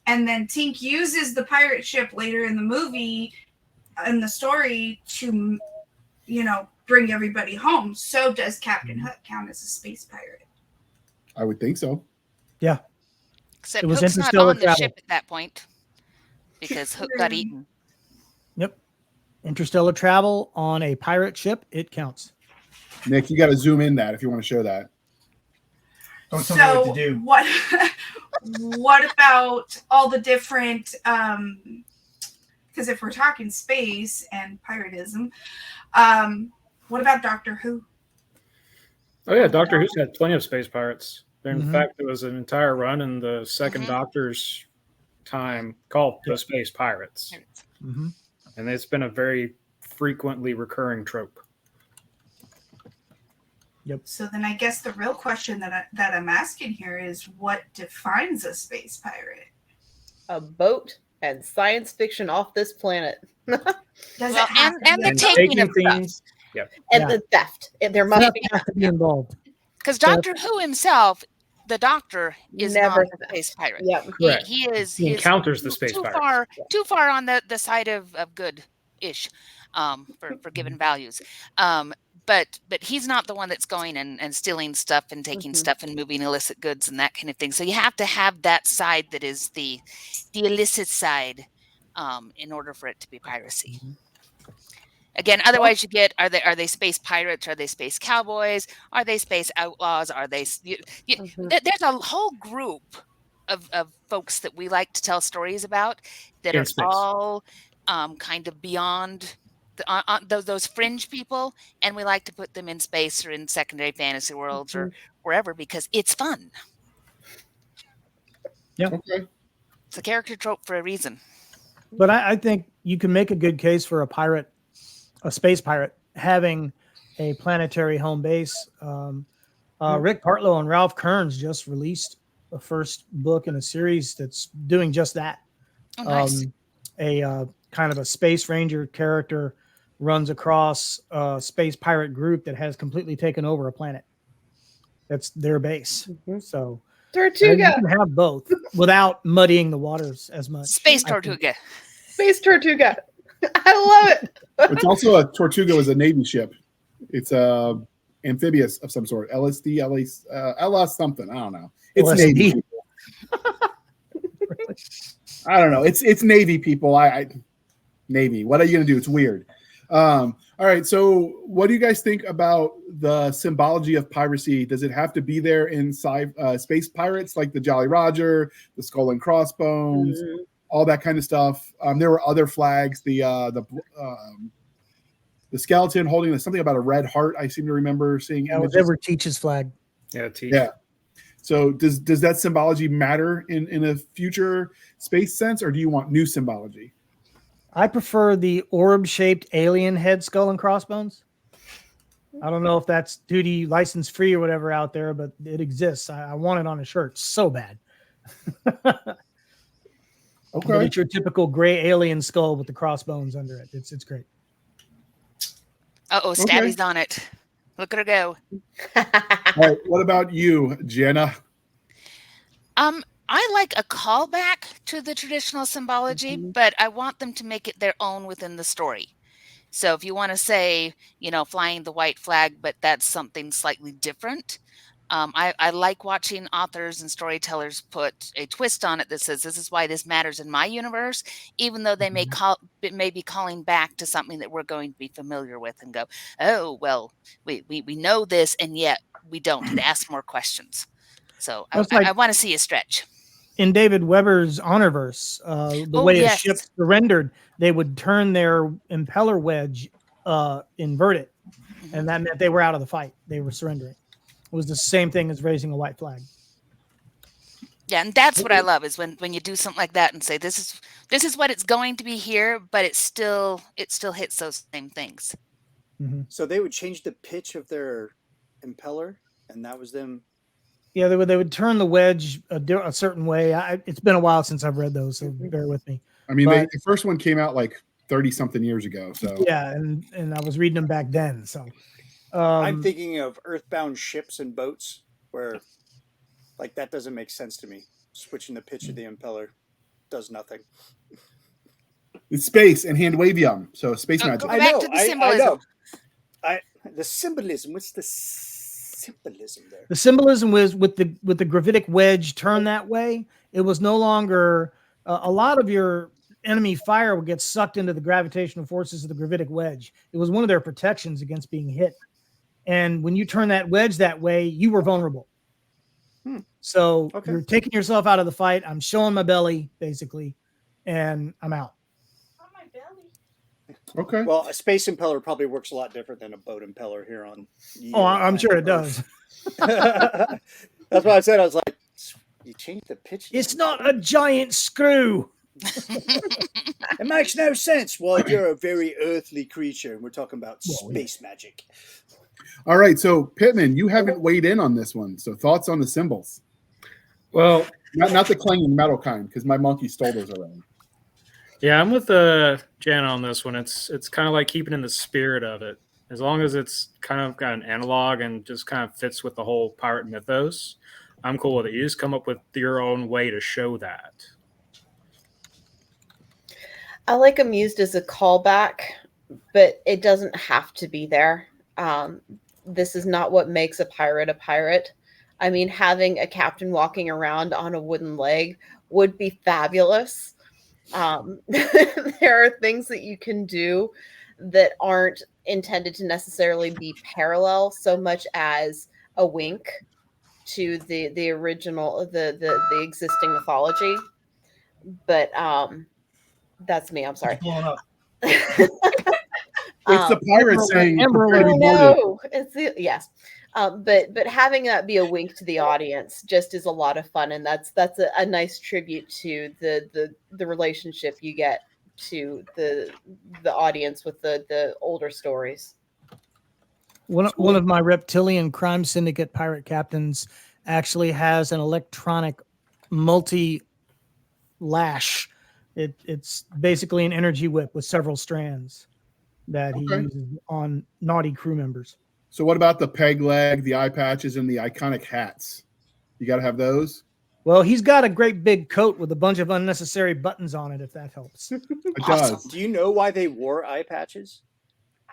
And then Tink uses the pirate ship later in the movie, in the story, to, bring everybody home. So does Captain Hook count as a space pirate? I would think so. Yeah. Except It was Hook's not interstellar on the travel. ship at that point because Hook got eaten. Yep. Interstellar travel on a pirate ship, it counts. Nick, you got to zoom in that if you want to show that. Don't tell me what to do. What about all the different? Because if we're talking space and piratism, what about Doctor Who? Oh yeah, Doctor Who's had plenty of space pirates. In Mhm. fact, there was an entire run in the second Doctor's time called the Space Pirates, Mm-hmm. and it's been a very frequently recurring trope. Yep. So then I guess the real question that I'm asking here is, what defines a space pirate? A boat and science fiction off this planet. Does Well, it have and to the be taking of stuff. things. Yep. And Yeah. the theft. And there must Theft be has to be involved. Because Doctor Who himself, the Doctor, is Never not a space pirate. Yep. Correct. He is He encounters the space too pirates. too far on the side of good-ish for given values. But he's not the one that's going and stealing stuff and taking stuff and moving illicit goods and that kind of thing. So you have to have that side that is the illicit side in order for it to be piracy. Again, otherwise you get, are they space pirates? Are they space cowboys? Are they space outlaws? Are they? There's a whole group of folks that we like to tell stories about that In are space. all kind of beyond those fringe people, and we like to put them in space or in secondary fantasy worlds or wherever because it's fun. Yeah. Okay. It's a character trope for a reason. But I think you can make a good case for a pirate, a space pirate, having a planetary home base. Rick Partlow and Ralph Kearns just released the first book in a series that's doing just that. Oh, nice. A kind of a space ranger character runs across a space pirate group that has completely taken over a planet. That's their base. So you Tortuga. can have both without muddying the waters as much. Space I think. Tortuga. Space Tortuga. I love it. It's also a Tortuga is a Navy ship. It's a amphibious of some sort. LSD, LS something. I don't know. It's LSD. Navy people. I don't know. It's Navy people. Navy. What are you gonna do? It's weird. All right. So, what do you guys think about the symbology of piracy? Does it have to be there in space pirates, like the Jolly Roger, the Skull and Crossbones, all that kind of stuff? There were other flags. The skeleton holding something about a red heart. I seem to remember seeing. That was Edward Teach's flag. Yeah, Yeah. So does that symbology matter in a future space sense, or do you want new symbology? I prefer the orb-shaped alien head skull and crossbones. I don't know if that's duty license free or whatever out there, but it exists. I want it on a shirt so bad. But Okay. it's your typical gray alien skull with the crossbones under it. It's great. Stabby's on it. Look at her go. All right. What about you, Jenna? I like a callback to the traditional symbology, but I want them to make it their own within the story. So if you want to say, flying the white flag, but that's something slightly different. I like watching authors and storytellers put a twist on it that says, this is why this matters in my universe, even though they may be calling back to something that we're going to be familiar with and go, oh, well, we know this, and yet we don't. It asks more questions. So I want to see a stretch. In David Weber's Honorverse, the way a ship surrendered, they would turn their impeller wedge, invert it, and that meant they were out of the fight. They were surrendering. It was the same thing as raising a white flag. Yeah, and that's what I love is when you do something like that and say this is what it's going to be here, but it still hits those same things. Mm-hmm. So they would change the pitch of their impeller, and that was them. Yeah, they would turn the wedge a certain way. It's been a while since I've read those, so bear with me. I mean, the first one came out like 30-something years ago. So yeah, and I was reading them back then. So I'm thinking of earthbound ships and boats where, like, that doesn't make sense to me. Switching the pitch of the impeller does nothing. It's space and hand wavium, so space magic. Go back to the symbolism. The symbolism. What's the symbolism there? The symbolism was with the gravitic wedge turned that way. It was no longer a lot of your enemy fire would get sucked into the gravitational forces of the gravitic wedge. It was one of their protections against being hit. And when you turn that wedge that way, you were vulnerable. So you're taking yourself out of the fight. I'm showing my belly, basically, and I'm out. On my belly. Okay. Well, a space impeller probably works a lot different than a boat impeller here on. I'm sure it does. That's what I said. I was like, you changed the pitch. It's not a giant screw. It makes no sense. Well, you're a very earthly creature, and we're talking about space magic. All right. So, Pittman, you haven't weighed in on this one. So, thoughts on the symbols? Well, not the clanging metal kind, because my monkey stole those already. yeah, I'm with Jan on this one. It's kind of like keeping in the spirit of it. As long as it's kind of got an analog and just kind of fits with the whole pirate mythos, I'm cool with it. You just come up with your own way to show that. I like them used as a callback, but it doesn't have to be there. This is not what makes a pirate a pirate. I mean, having a captain walking around on a wooden leg would be fabulous. There are things that you can do that aren't intended to necessarily be parallel so much as a wink to the original, the existing mythology. But that's me. I'm sorry. Blowing up. It's the pirate saying, no, it's yes. But having that be a wink to the audience just is a lot of fun, and that's a nice tribute to the relationship you get to the audience with the older stories. One of my reptilian crime syndicate pirate captains actually has an electronic multi-lash. It's basically an energy whip with several strands that he uses on naughty crew members. So what about the peg leg, the eye patches, and the iconic hats? You got to have those? Well, he's got a great big coat with a bunch of unnecessary buttons on it, if that helps. It does. Do you know why they wore eye patches?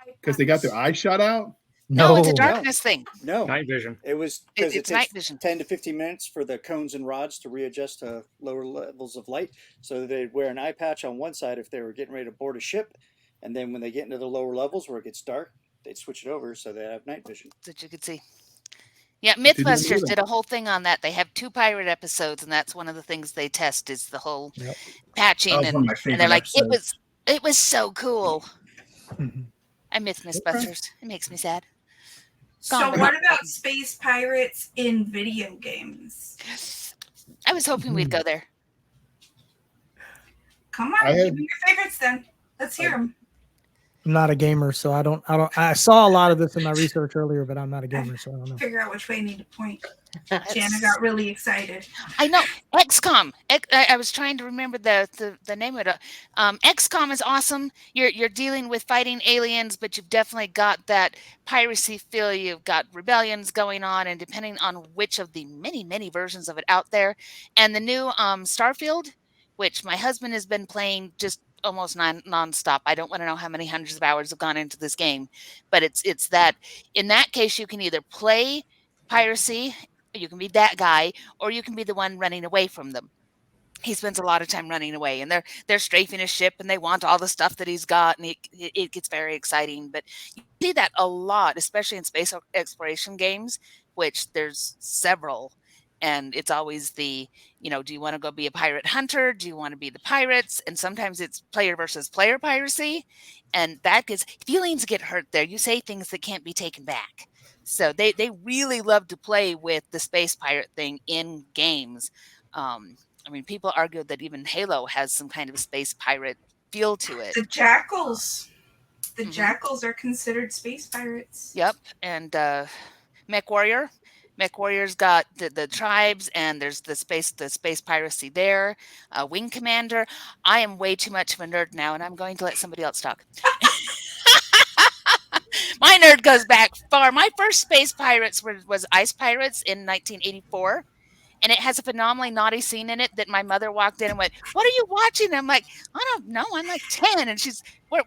Because they got their eyes shut out? No, it's a darkness thing. No. Night vision. It was because it It's night takes vision. 10 to 15 minutes for the cones and rods to readjust to lower levels of light. So they'd wear an eye patch on one side if they were getting ready to board a ship. And then when they get into the lower levels where it gets dark, they'd switch it over so they have night vision. That you could see. Yeah, Mythbusters did a whole thing on that. They have 2 pirate episodes, and that's one of the things they test is the whole patching. That was one of my And they're like, favorite it was so cool. I miss Mythbusters. It makes me sad. So what about space pirates in video games? I was hoping we'd go there. Come on, give me your favorites then. Let's hear them. I'm not a gamer, so I saw a lot of this in my research earlier, but I'm not a gamer, so I don't know. Figure out which way I need to point. Jana got really excited. I know. XCOM. I was trying to remember the name of it. XCOM is awesome. You're dealing with fighting aliens, but you've definitely got that piracy feel. You've got rebellions going on, and depending on which of the many versions of it out there, and the new Starfield, which my husband has been playing just almost nonstop. I don't want to know how many hundreds of hours have gone into this game, but it's that in that case you can either play piracy, you can be that guy, or you can be the one running away from them. He spends a lot of time running away, and they're strafing his ship, and they want all the stuff that he's got, and it gets very exciting. But you see that a lot, especially in space exploration games, which there's several. And it's always do you want to go be a pirate hunter? Do you want to be the pirates? And sometimes it's player versus player piracy. And that gets, feelings get hurt there. You say things that can't be taken back. So they really love to play with the space pirate thing in games. I mean, people argue that even Halo has some kind of space pirate feel to it. The Jackals. The Jackals are considered space pirates. Yep. And Mech Warrior. Mech Warrior's got the tribes, and there's the space piracy there. Wing Commander. I am way too much of a nerd now, and I'm going to let somebody else talk. My nerd goes back far. My first space pirates was Ice Pirates in 1984, And it has a phenomenally naughty scene in it that my mother walked in and went, "What are you watching?" I'm like, "I don't know. I'm like 10." And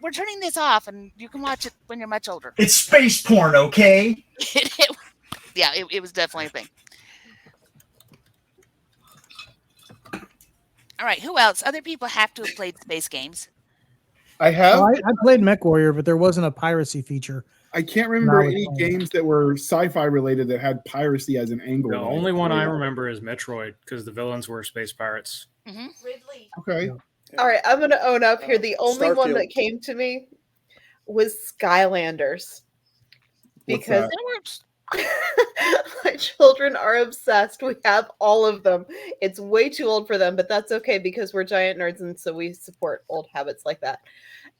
we're turning this off and you can watch it when you're much older. It's space porn, okay? It was definitely a thing. All right. Who else? Other people have to have played space games. I have. Well, I played MechWarrior, but there wasn't a piracy feature. I can't remember any games that were sci-fi related that had piracy as an angle. The only one I remember is Metroid because the villains were space pirates. Mm-hmm. Ridley. Okay. Yeah. All right, I'm going to own up here. The only one Starfield. that came to me was Skylanders. Because my children are obsessed. We have all of them. It's way too old for them, but that's okay because we're giant nerds and so we support old habits like that.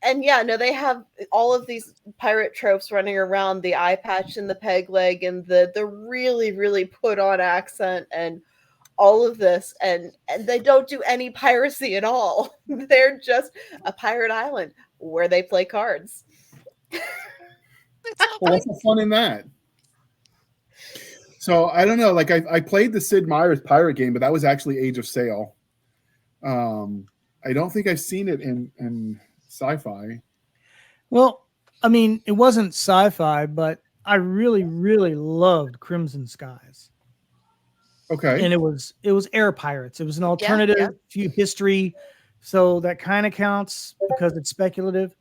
And yeah, no, they have all of these pirate tropes running around, the eye patch and the peg leg and the really, really put on accent and all of this. And they don't do any piracy at all. They're just a pirate island where they play cards. Well, what's the fun in that? So I don't know. Like I played the Sid Meier's pirate game, but that was actually Age of Sail. I don't think I've seen it in sci-fi. Well, I mean, it wasn't sci-fi, but I really, really loved Crimson Skies. Okay. And it was air pirates. It was an alternative few history. So that kind of counts because it's speculative.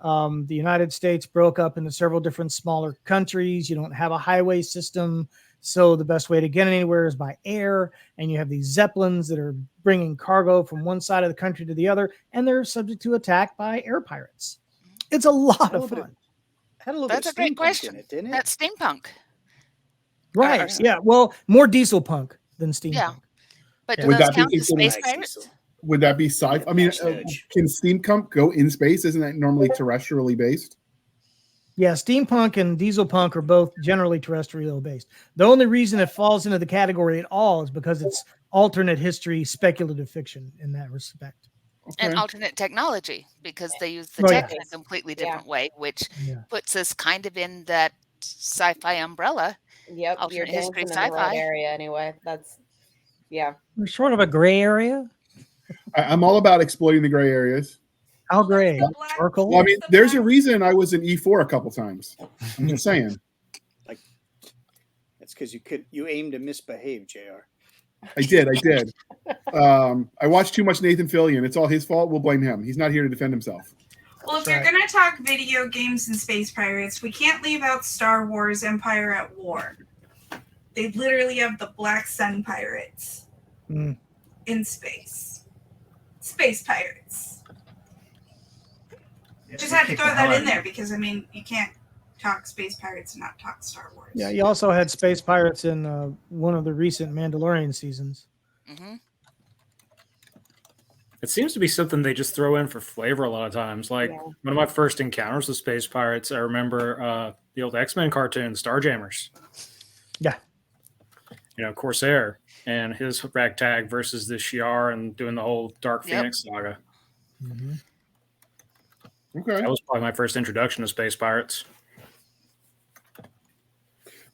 The United States broke up into several different smaller countries. You don't have a highway system. So the best way to get anywhere is by air. And you have these Zeppelins that are bringing cargo from one side of the country to the other. And they're subject to attack by air pirates. It's a lot of fun. Had a little That's a bit of great question. in it, didn't it? That's steampunk. Right. Yeah. Well, more diesel punk than steampunk. Yeah. But do Would those that be count as space considered- pirates? Would that be sci-fi? I mean, can steampunk go in space? Isn't that normally terrestrially based? Yeah, steampunk and diesel punk are both generally terrestrial based. The only reason it falls into the category at all is because it's alternate history, speculative fiction in that respect. And alternate technology because they use the Oh, tech yeah. in a completely different way, which Yeah. puts us kind of in that sci-fi umbrella. Yep, you're Alternate dancing history in the right sci-fi. area anyway. That's There's sort of a gray area. I'm all about exploiting the gray areas. How gray? Charcoal? Well, I mean, there's a reason I was in E4 a couple times. I'm just saying. That's because you aimed to misbehave, JR. I did. I watched too much Nathan Fillion. It's all his fault. We'll blame him. He's not here to defend himself. Well, if you're going to talk video games and space pirates, we can't leave out Star Wars Empire at War. They literally have the Black Sun pirates in space. Space pirates. Just had to throw that in there because, I mean, you can't talk space pirates and not talk Star Wars. Yeah, you also had space pirates in one of the recent Mandalorian seasons. Mm-hmm. It seems to be something they just throw in for flavor a lot of times. Like one of my first encounters with space pirates, I remember the old X-Men cartoon, Starjammers. Yeah. You know, Corsair and his ragtag versus the Shi'ar and doing the whole Dark Phoenix saga. Mm-hmm. Okay. That was probably my first introduction to space pirates.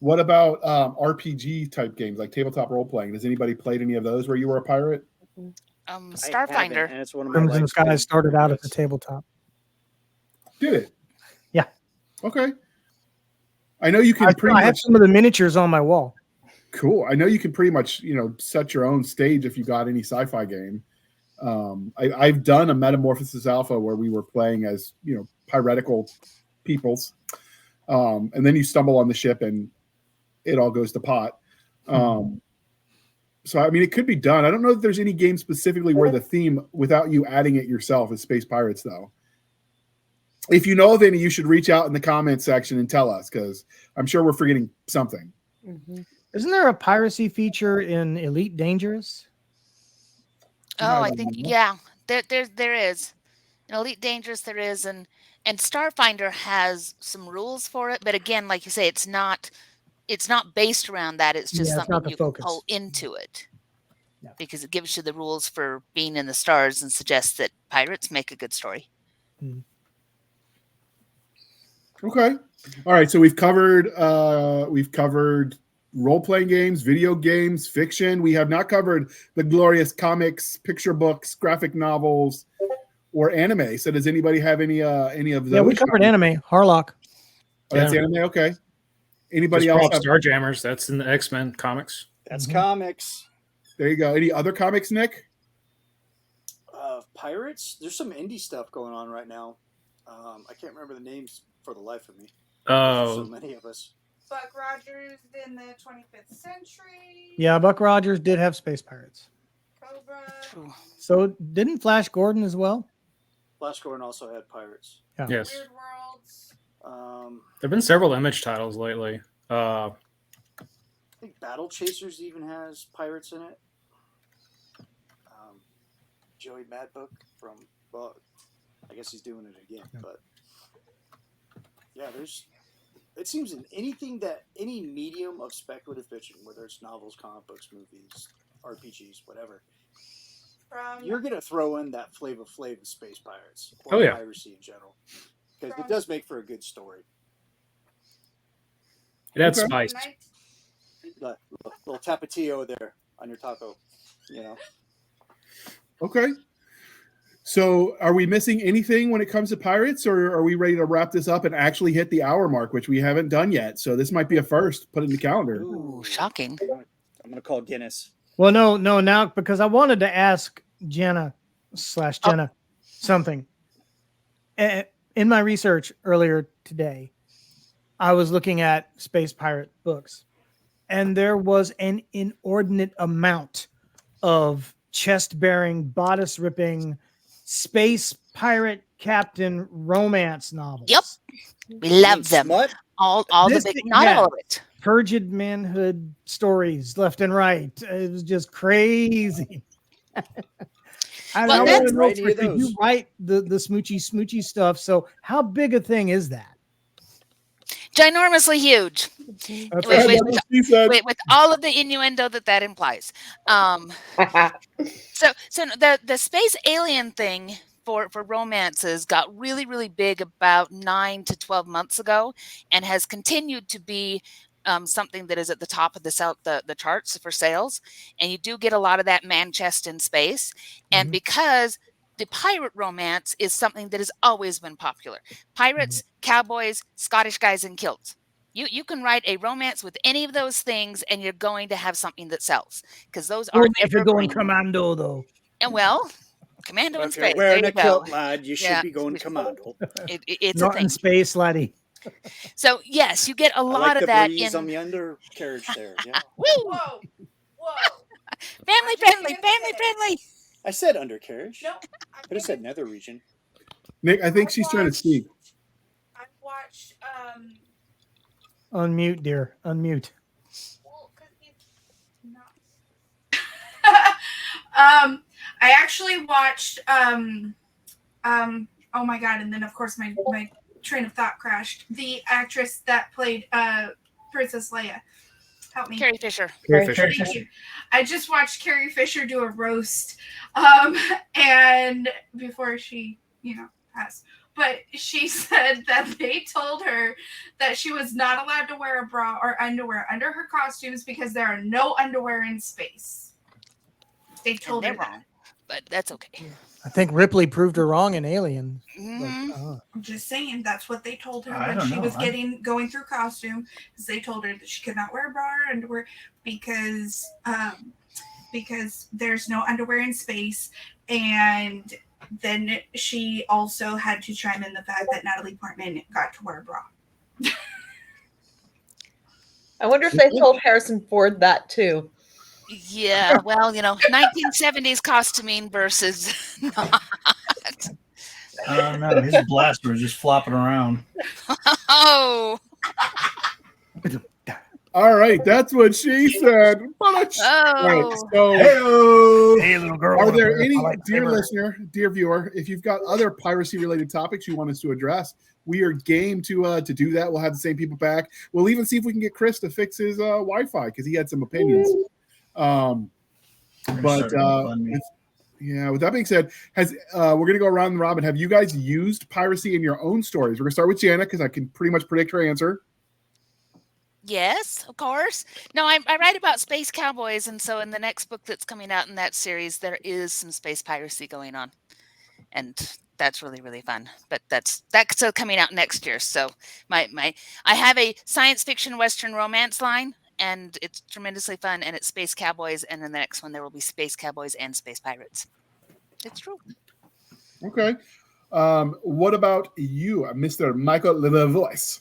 What about RPG type games like tabletop role playing? Has anybody played any of those where you were a pirate? Starfinder. And it's one of my Crimson life's Skies favorite started out at the games. tabletop. Did it? Yeah. Okay. I know you can I have some of the miniatures on my wall. Cool. I know you can pretty much, set your own stage if you got any sci-fi game. I've done a Metamorphosis Alpha where we were playing as, piratical peoples. And then you stumble on the ship and it all goes to pot. So, I mean, it could be done. I don't know if there's any game specifically where the theme, without you adding it yourself, is Space Pirates, though. If you know of any, you should reach out in the comments section and tell us, because I'm sure we're forgetting something. Mm-hmm. Isn't there a piracy feature in Elite Dangerous? Oh, I think there is. In Elite Dangerous there is, and Starfinder has some rules for it, but again, like you say, it's not based around that. It's just something you can pull into it. Yeah. Because it gives you the rules for being in the stars and suggests that pirates make a good story. Okay. All right. So we've covered role-playing games, video games, fiction. We have not covered the glorious comics, picture books, graphic novels, or anime. So does anybody have any of those? Yeah, we covered anime. Harlock. Oh, that's Yeah. anime? Okay. Anybody Just else prop have? Starjammers. That's in the X-Men comics. That's comics. There you go. Any other comics, Nick? Pirates? There's some indie stuff going on right now. I can't remember the names for the life of me. Oh, There's so many of us. Buck Rogers in the 25th century. Yeah, Buck Rogers did have Space Pirates. Cobra. So didn't Flash Gordon as well? Flash Gordon also had pirates. Yeah. yes. Weird Worlds. There have been several Image titles lately. I think Battle Chasers even has pirates in it. Joey Madbook from, well, I guess he's doing it again, but yeah, it seems in any medium of speculative fiction, whether it's novels, comic books, movies, RPGs, whatever, you're going to throw in that Flavor Flav of Space Pirates or piracy in general, because it does make for a good story. It adds spice. Little tapatio there on your taco, Okay. So are we missing anything when it comes to pirates, or are we ready to wrap this up and actually hit the hour mark, which we haven't done yet? So this might be a first. Put it in the calendar. Ooh, shocking. I'm going to call Guinness. Well, no, now because I wanted to ask Jenna something. In my research earlier today, I was looking at Space Pirate books, and there was an inordinate amount of chest-bearing, bodice-ripping, space pirate captain romance novels. Yep. We love them. Smut? All the big, not all of it. Turgid manhood stories left and right. It was just crazy. I Well, don't that's- know if you write the smoochy stuff. So how big a thing is that? Ginormously huge. That's what she said. With all of the innuendo that implies. So the space alien thing for romances got really, really big about 9 to 12 months ago, and has continued to be something that is at the top of the charts for sales. And you do get a lot of that man chest in space. And because the pirate romance is something that has always been popular. Pirates, cowboys, Scottish guys in kilts. You can write a romance with any of those things, and you're going to have something that sells, because those are If you're going evergreen. commando, though. And well, commando in If you're space. wearing there a you kilt, go. lad, you should be going commando. It's Not a in thing. space, laddie. So yes, you get a I lot like of the that breeze in on the undercarriage there. Yeah. Woo! Whoa. Family friendly. I said undercarriage. Nope. Could have said nether region. Nick, I think she's trying to speak. I've watched Unmute, dear. Unmute. well, 'cause it's not. I actually watched oh my god, and then of course my train of thought crashed. The actress that played Princess Leia. Help me. Carrie Fisher. Thank you. I just watched Carrie Fisher do a roast, and before she, passed. But she said that they told her that she was not allowed to wear a bra or underwear under her costumes because there are no underwear in space. They told her they're wrong, but that's okay. I think Ripley proved her wrong in Alien. Mhm. I'm just saying that's what they told her I when don't she know. was going through costume. Is they told her that she could not wear a bra or underwear because there's no underwear in space. And then she also had to chime in the fact that Natalie Portman got to wear a bra. I wonder if they told Harrison Ford that too. Yeah, well, 1970s costuming versus not. No, his blaster was just flopping around. Oh, All right, that's what she said. All right, oh. so Hey, little girl. are there any, I like dear flavor. listener, dear viewer, if you've got other piracy-related topics you want us to address, we are game to do that. We'll have the same people back. We'll even see if we can get Chris to fix his Wi-Fi because he had some opinions. But yeah, with that being said, we're going to go around the robin. Have you guys used piracy in your own stories? We're going to start with Jana because I can pretty much predict her answer. Yes, of course. No, I write about space cowboys, and so in the next book that's coming out in that series, there is some space piracy going on, and that's really really fun. But that's coming out next year. So my I have a science fiction western romance line, and it's tremendously fun, and it's space cowboys, and in the next one there will be space cowboys and space pirates. It's true. Okay. What about you, Mr. Michael Levoice?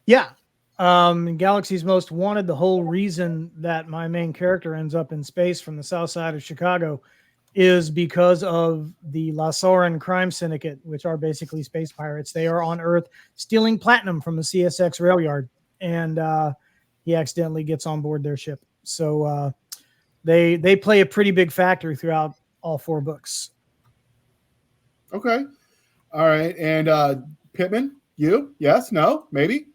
Yeah. Galaxy's Most Wanted, the whole reason that my main character ends up in space from the south side of Chicago is because of the Lasauran crime syndicate, which are basically space pirates. They are on Earth stealing platinum from the CSX rail yard, and he accidentally gets on board their ship. So they play a pretty big factor throughout all 4 books. Okay. All right. And Pittman, you? Yes? No? Maybe?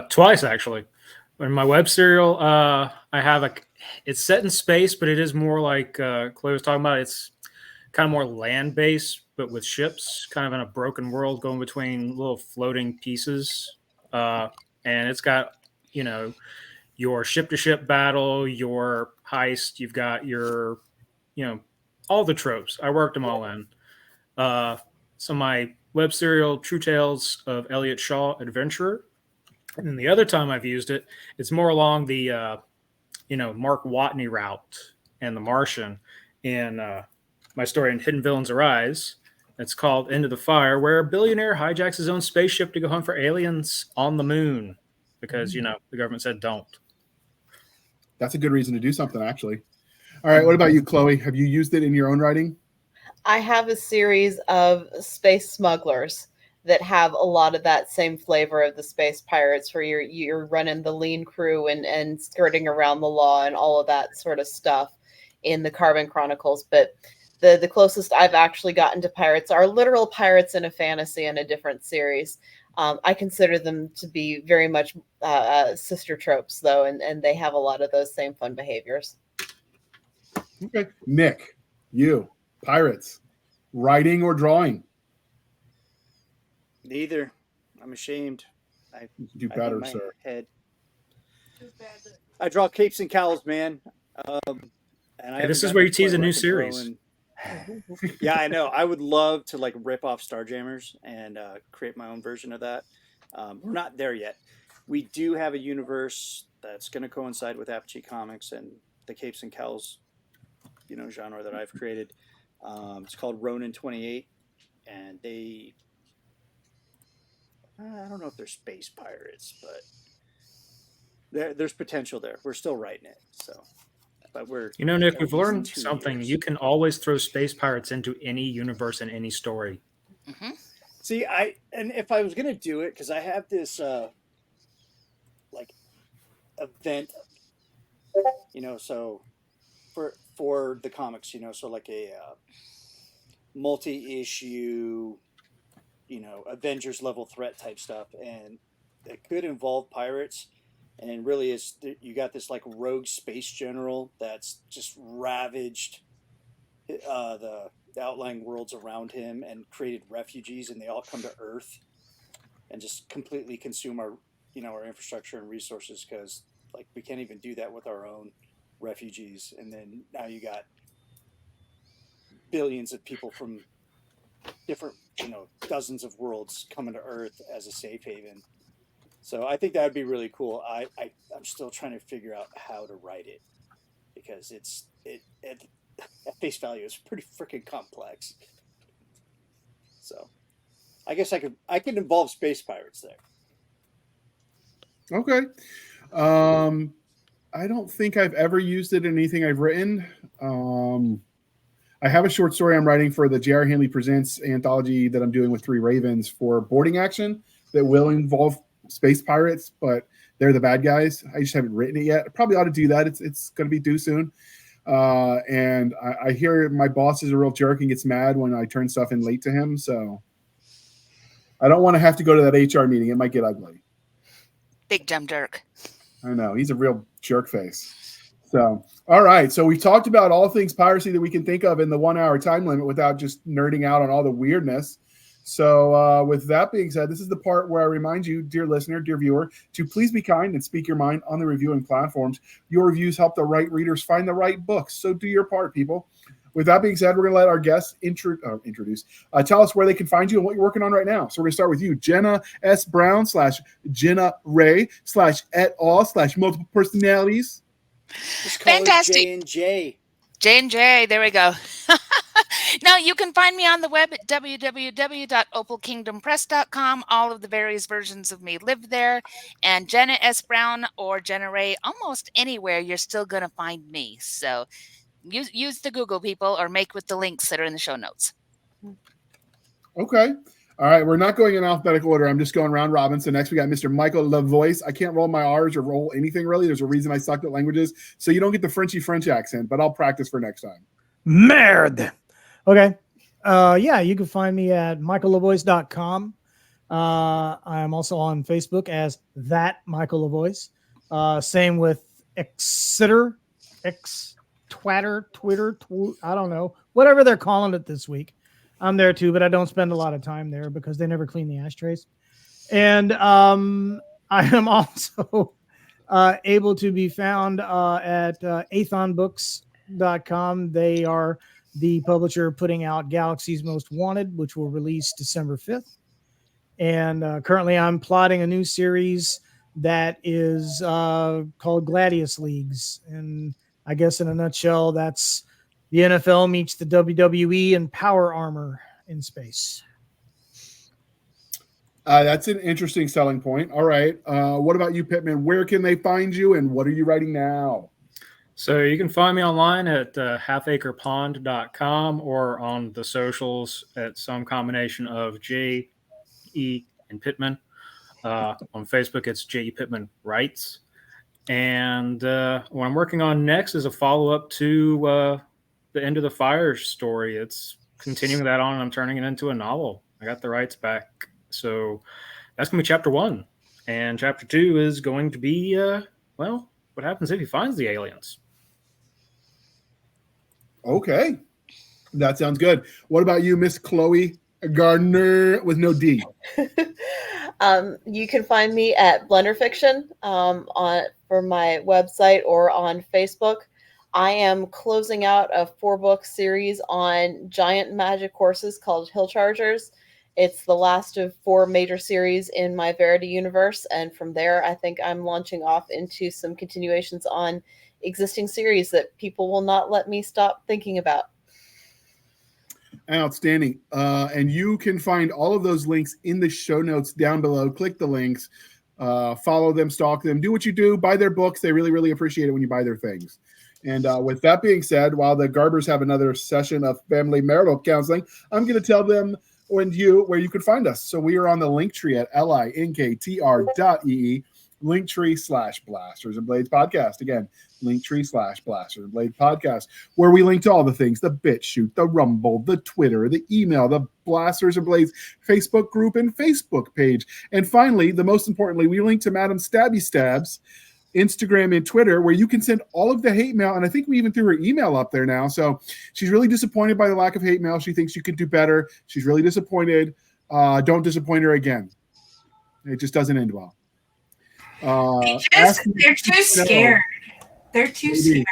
Twice actually. In my web serial, I have it's set in space, but it is more like Chloe was talking about. It's kind of more land based, but with ships, kind of in a broken world, going between little floating pieces. And it's got, your ship to ship battle, your heist. You've got your, all the tropes. I worked them all in. So my web serial, True Tales of Elliot Shaw, Adventurer. And then the other time I've used it, it's more along the, Mark Watney route and The Martian in my story in Hidden Villains Arise. It's called Into the Fire, where a billionaire hijacks his own spaceship to go hunt for aliens on the moon because, the government said don't. That's a good reason to do something, actually. All right. What about you, Chloe? Have you used it in your own writing? I have a series of space smugglers that have a lot of that same flavor of the space pirates, where you're running the lean crew and skirting around the law and all of that sort of stuff in the Carbon Chronicles. But the closest I've actually gotten to pirates are literal pirates in a fantasy in a different series. I consider them to be very much sister tropes, though, and they have a lot of those same fun behaviors. Okay. Nick, you, pirates, writing or drawing? Neither. I'm ashamed. I do better, my sir. Head. I draw capes and cowls, man. And this is where you tease a new series. Yeah, I know. I would love to rip off Starjammers and create my own version of that. We're not there yet. We do have a universe that's going to coincide with Apogee Comics and the capes and cowls, genre that I've created. It's called Ronin 28, and they. I don't know if they're space pirates, but there's potential there. We're still writing it, but we're. Nick, we've learned something. You can always throw space pirates into any universe and any story. Mm-hmm. See, if I was gonna do it, because I have this event, so for the comics, so like a multi-issue. Avengers level threat type stuff, and it could involve pirates. And really, you got this rogue space general that's just ravaged the outlying worlds around him and created refugees, and they all come to Earth and just completely consume our infrastructure and resources, because we can't even do that with our own refugees. And then now you got billions of people from different dozens of worlds coming to Earth as a safe haven. So I think that would be really cool. I'm still trying to figure out how to write it, because it at face value is pretty freaking complex. So I guess I could involve space pirates there. Okay. I don't think I've ever used it in anything I've written. I have a short story I'm writing for the J.R. Handley Presents anthology that I'm doing with 3 Ravens for boarding action that will involve space pirates, but they're the bad guys. I just haven't written it yet. I probably ought to do that. It's going to be due soon. And I hear my boss is a real jerk and gets mad when I turn stuff in late to him. So I don't want to have to go to that HR meeting. It might get ugly. Big dumb jerk. I know. He's a real jerk face. So, all right. So we've talked about all things piracy that we can think of in the 1 hour time limit without just nerding out on all the weirdness. So with that being said, this is the part where I remind you, dear listener, dear viewer, to please be kind and speak your mind on the reviewing platforms. Your reviews help the right readers find the right books. So do your part, people. With that being said, we're going to let our guests tell us where they can find you and what you're working on right now. So we're going to start with you, Jenna S. Brown / Jenna Ray / et al. / multiple personalities. Just call Fantastic. it J&J. J&J, there we go. Now, you can find me on the web at www.opalkingdompress.com. All of the various versions of me live there. And Jenna S. Brown or Jenna Ray, almost anywhere, you're still going to find me. So use the Google, people, or make with the links that are in the show notes. Okay. All right. We're not going in alphabetical order. I'm just going round robin. So next we got Mr. Michael LaVoice. I can't roll my R's or roll anything really. There's a reason I sucked at languages. So you don't get the Frenchy French accent, but I'll practice for next time. Merde. Okay. Yeah, you can find me at michaellavoice.com. I am also on Facebook as that Michael LaVoice. Same with Twitter, I don't know, whatever they're calling it this week. I'm there too, but I don't spend a lot of time there because they never clean the ashtrays. And I am also able to be found at athonbooks.com. They are the publisher putting out Galaxy's Most Wanted, which will release December 5th. And currently I'm plotting a new series that is called Gladius Leagues. And I guess in a nutshell, that's the NFL meets the WWE and Power Armor in space. That's an interesting selling point. All right. What about you, Pittman? Where can they find you and what are you writing now? So you can find me online at halfacrepond.com or on the socials at some combination of J, E, and Pittman. On Facebook, it's J. E. Pittman Writes. And what I'm working on next is a follow-up to the End of the Fire story. It's continuing that on, and I'm turning it into a novel. I got the rights back. So that's going to be chapter 1. And chapter 2 is going to be, what happens if he finds the aliens? Okay. That sounds good. What about you, Miss Chloe Gardner with no D? You can find me at Blender Fiction for my website or on Facebook. I am closing out a 4-book series on giant magic horses called Hill Chargers. It's the last of 4 major series in my Verity universe, and from there I think I'm launching off into some continuations on existing series that people will not let me stop thinking about. Outstanding. And you can find all of those links in the show notes down below. Click the links, follow them, stalk them, do what you do, buy their books. They really, really appreciate it when you buy their things. And with that being said, while the Garbers have another session of family marital counseling, I'm going to tell them and you where you can find us. So we are on the Linktree at linktr.ee, Linktree/Blasters and Blades Podcast. Again, Linktree/Blasters and Blades Podcast, where we link to all the things: the BitChute, the Rumble, the Twitter, the email, the Blasters and Blades Facebook group and Facebook page. And finally, the most importantly, we link to Madam Stabby Stabs Instagram and Twitter, where you can send all of the hate mail. And I think we even threw her email up there now. So she's really disappointed by the lack of hate mail. She thinks you could do better. She's really disappointed. Don't disappoint her again. It just doesn't end well. They're too scared. They're too scared.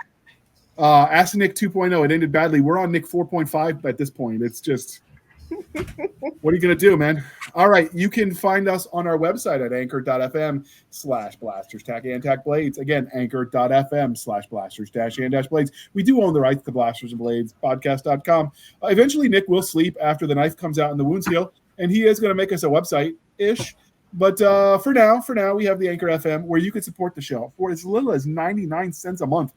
Ask Nick 2.0. It ended badly. We're on Nick 4.5 at this point. It's just, what are you going to do, man? All right. You can find us on our website at anchor.fm/blasters-and-blades. Again, anchor.fm/blasters-and-blades. We do own the rights to Blasters and Blades podcast.com. Eventually, Nick will sleep after the knife comes out and the wounds heal, and he is going to make us a website-ish. But for now, we have the Anchor FM where you can support the show for as little as 99 cents a month.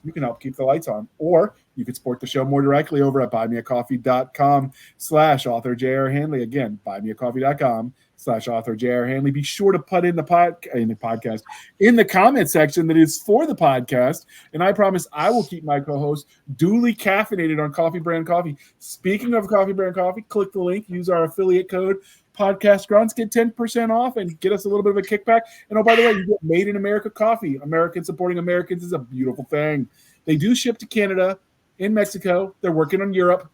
You can help keep the lights on, or you can support the show more directly over at buymeacoffee.com/author J.R. Handley. Again, buymeacoffee.com/author J.R. Handley. Be sure to put in the podcast in the comment section that is for the podcast. And I promise I will keep my co-host duly caffeinated on Coffee Brand Coffee. Speaking of Coffee Brand Coffee, click the link, use our affiliate code Podcast Grunts, get 10% off and get us a little bit of a kickback. And oh, by the way, you get Made in America coffee. Americans supporting Americans is a beautiful thing. They do ship to Canada, in Mexico. They're working on Europe.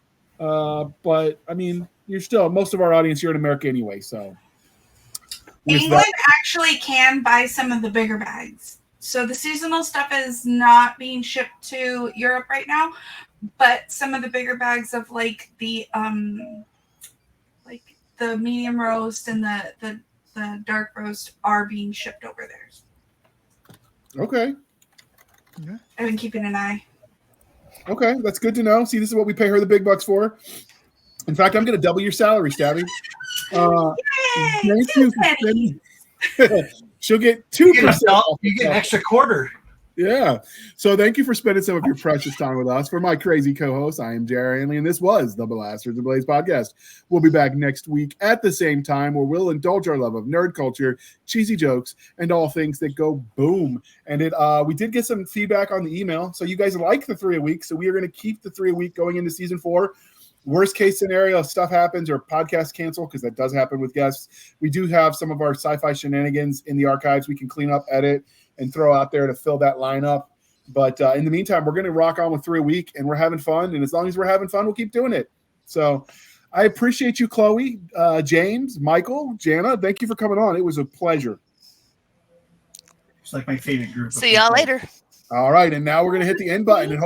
But I mean, you're still most of our audience here in America anyway. So England actually can buy some of the bigger bags. So the seasonal stuff is not being shipped to Europe right now, but some of the bigger bags of like the medium roast and the dark roast are being shipped over there. Okay. I've been keeping an eye. Okay, that's good to know. See, this is what we pay her the big bucks for. In fact, I'm going to double your salary, Stabby. Thank you. She'll get 2%. You get an extra quarter. Yeah. So thank you for spending some of your precious time with us. For my crazy co-host, I am Jerry Handley, and this was the Blasters and Blades podcast. We'll be back next week at the same time, where we'll indulge our love of nerd culture, cheesy jokes, and all things that go boom. And we did get some feedback on the email. So you guys like the 3 a week. So we are going to keep the 3 a week going into season 4. Worst case scenario, if stuff happens or podcasts cancel, because that does happen with guests, we do have some of our sci-fi shenanigans in the archives we can clean up, edit, and throw out there to fill that lineup. But in the meantime, we're going to rock on with 3 a week, and we're having fun. And as long as we're having fun, we'll keep doing it. So I appreciate you, Chloe, James, Michael, Jana. Thank you for coming on. It was a pleasure. It's like my favorite group. See y'all later. All right, and now we're going to hit the end button. And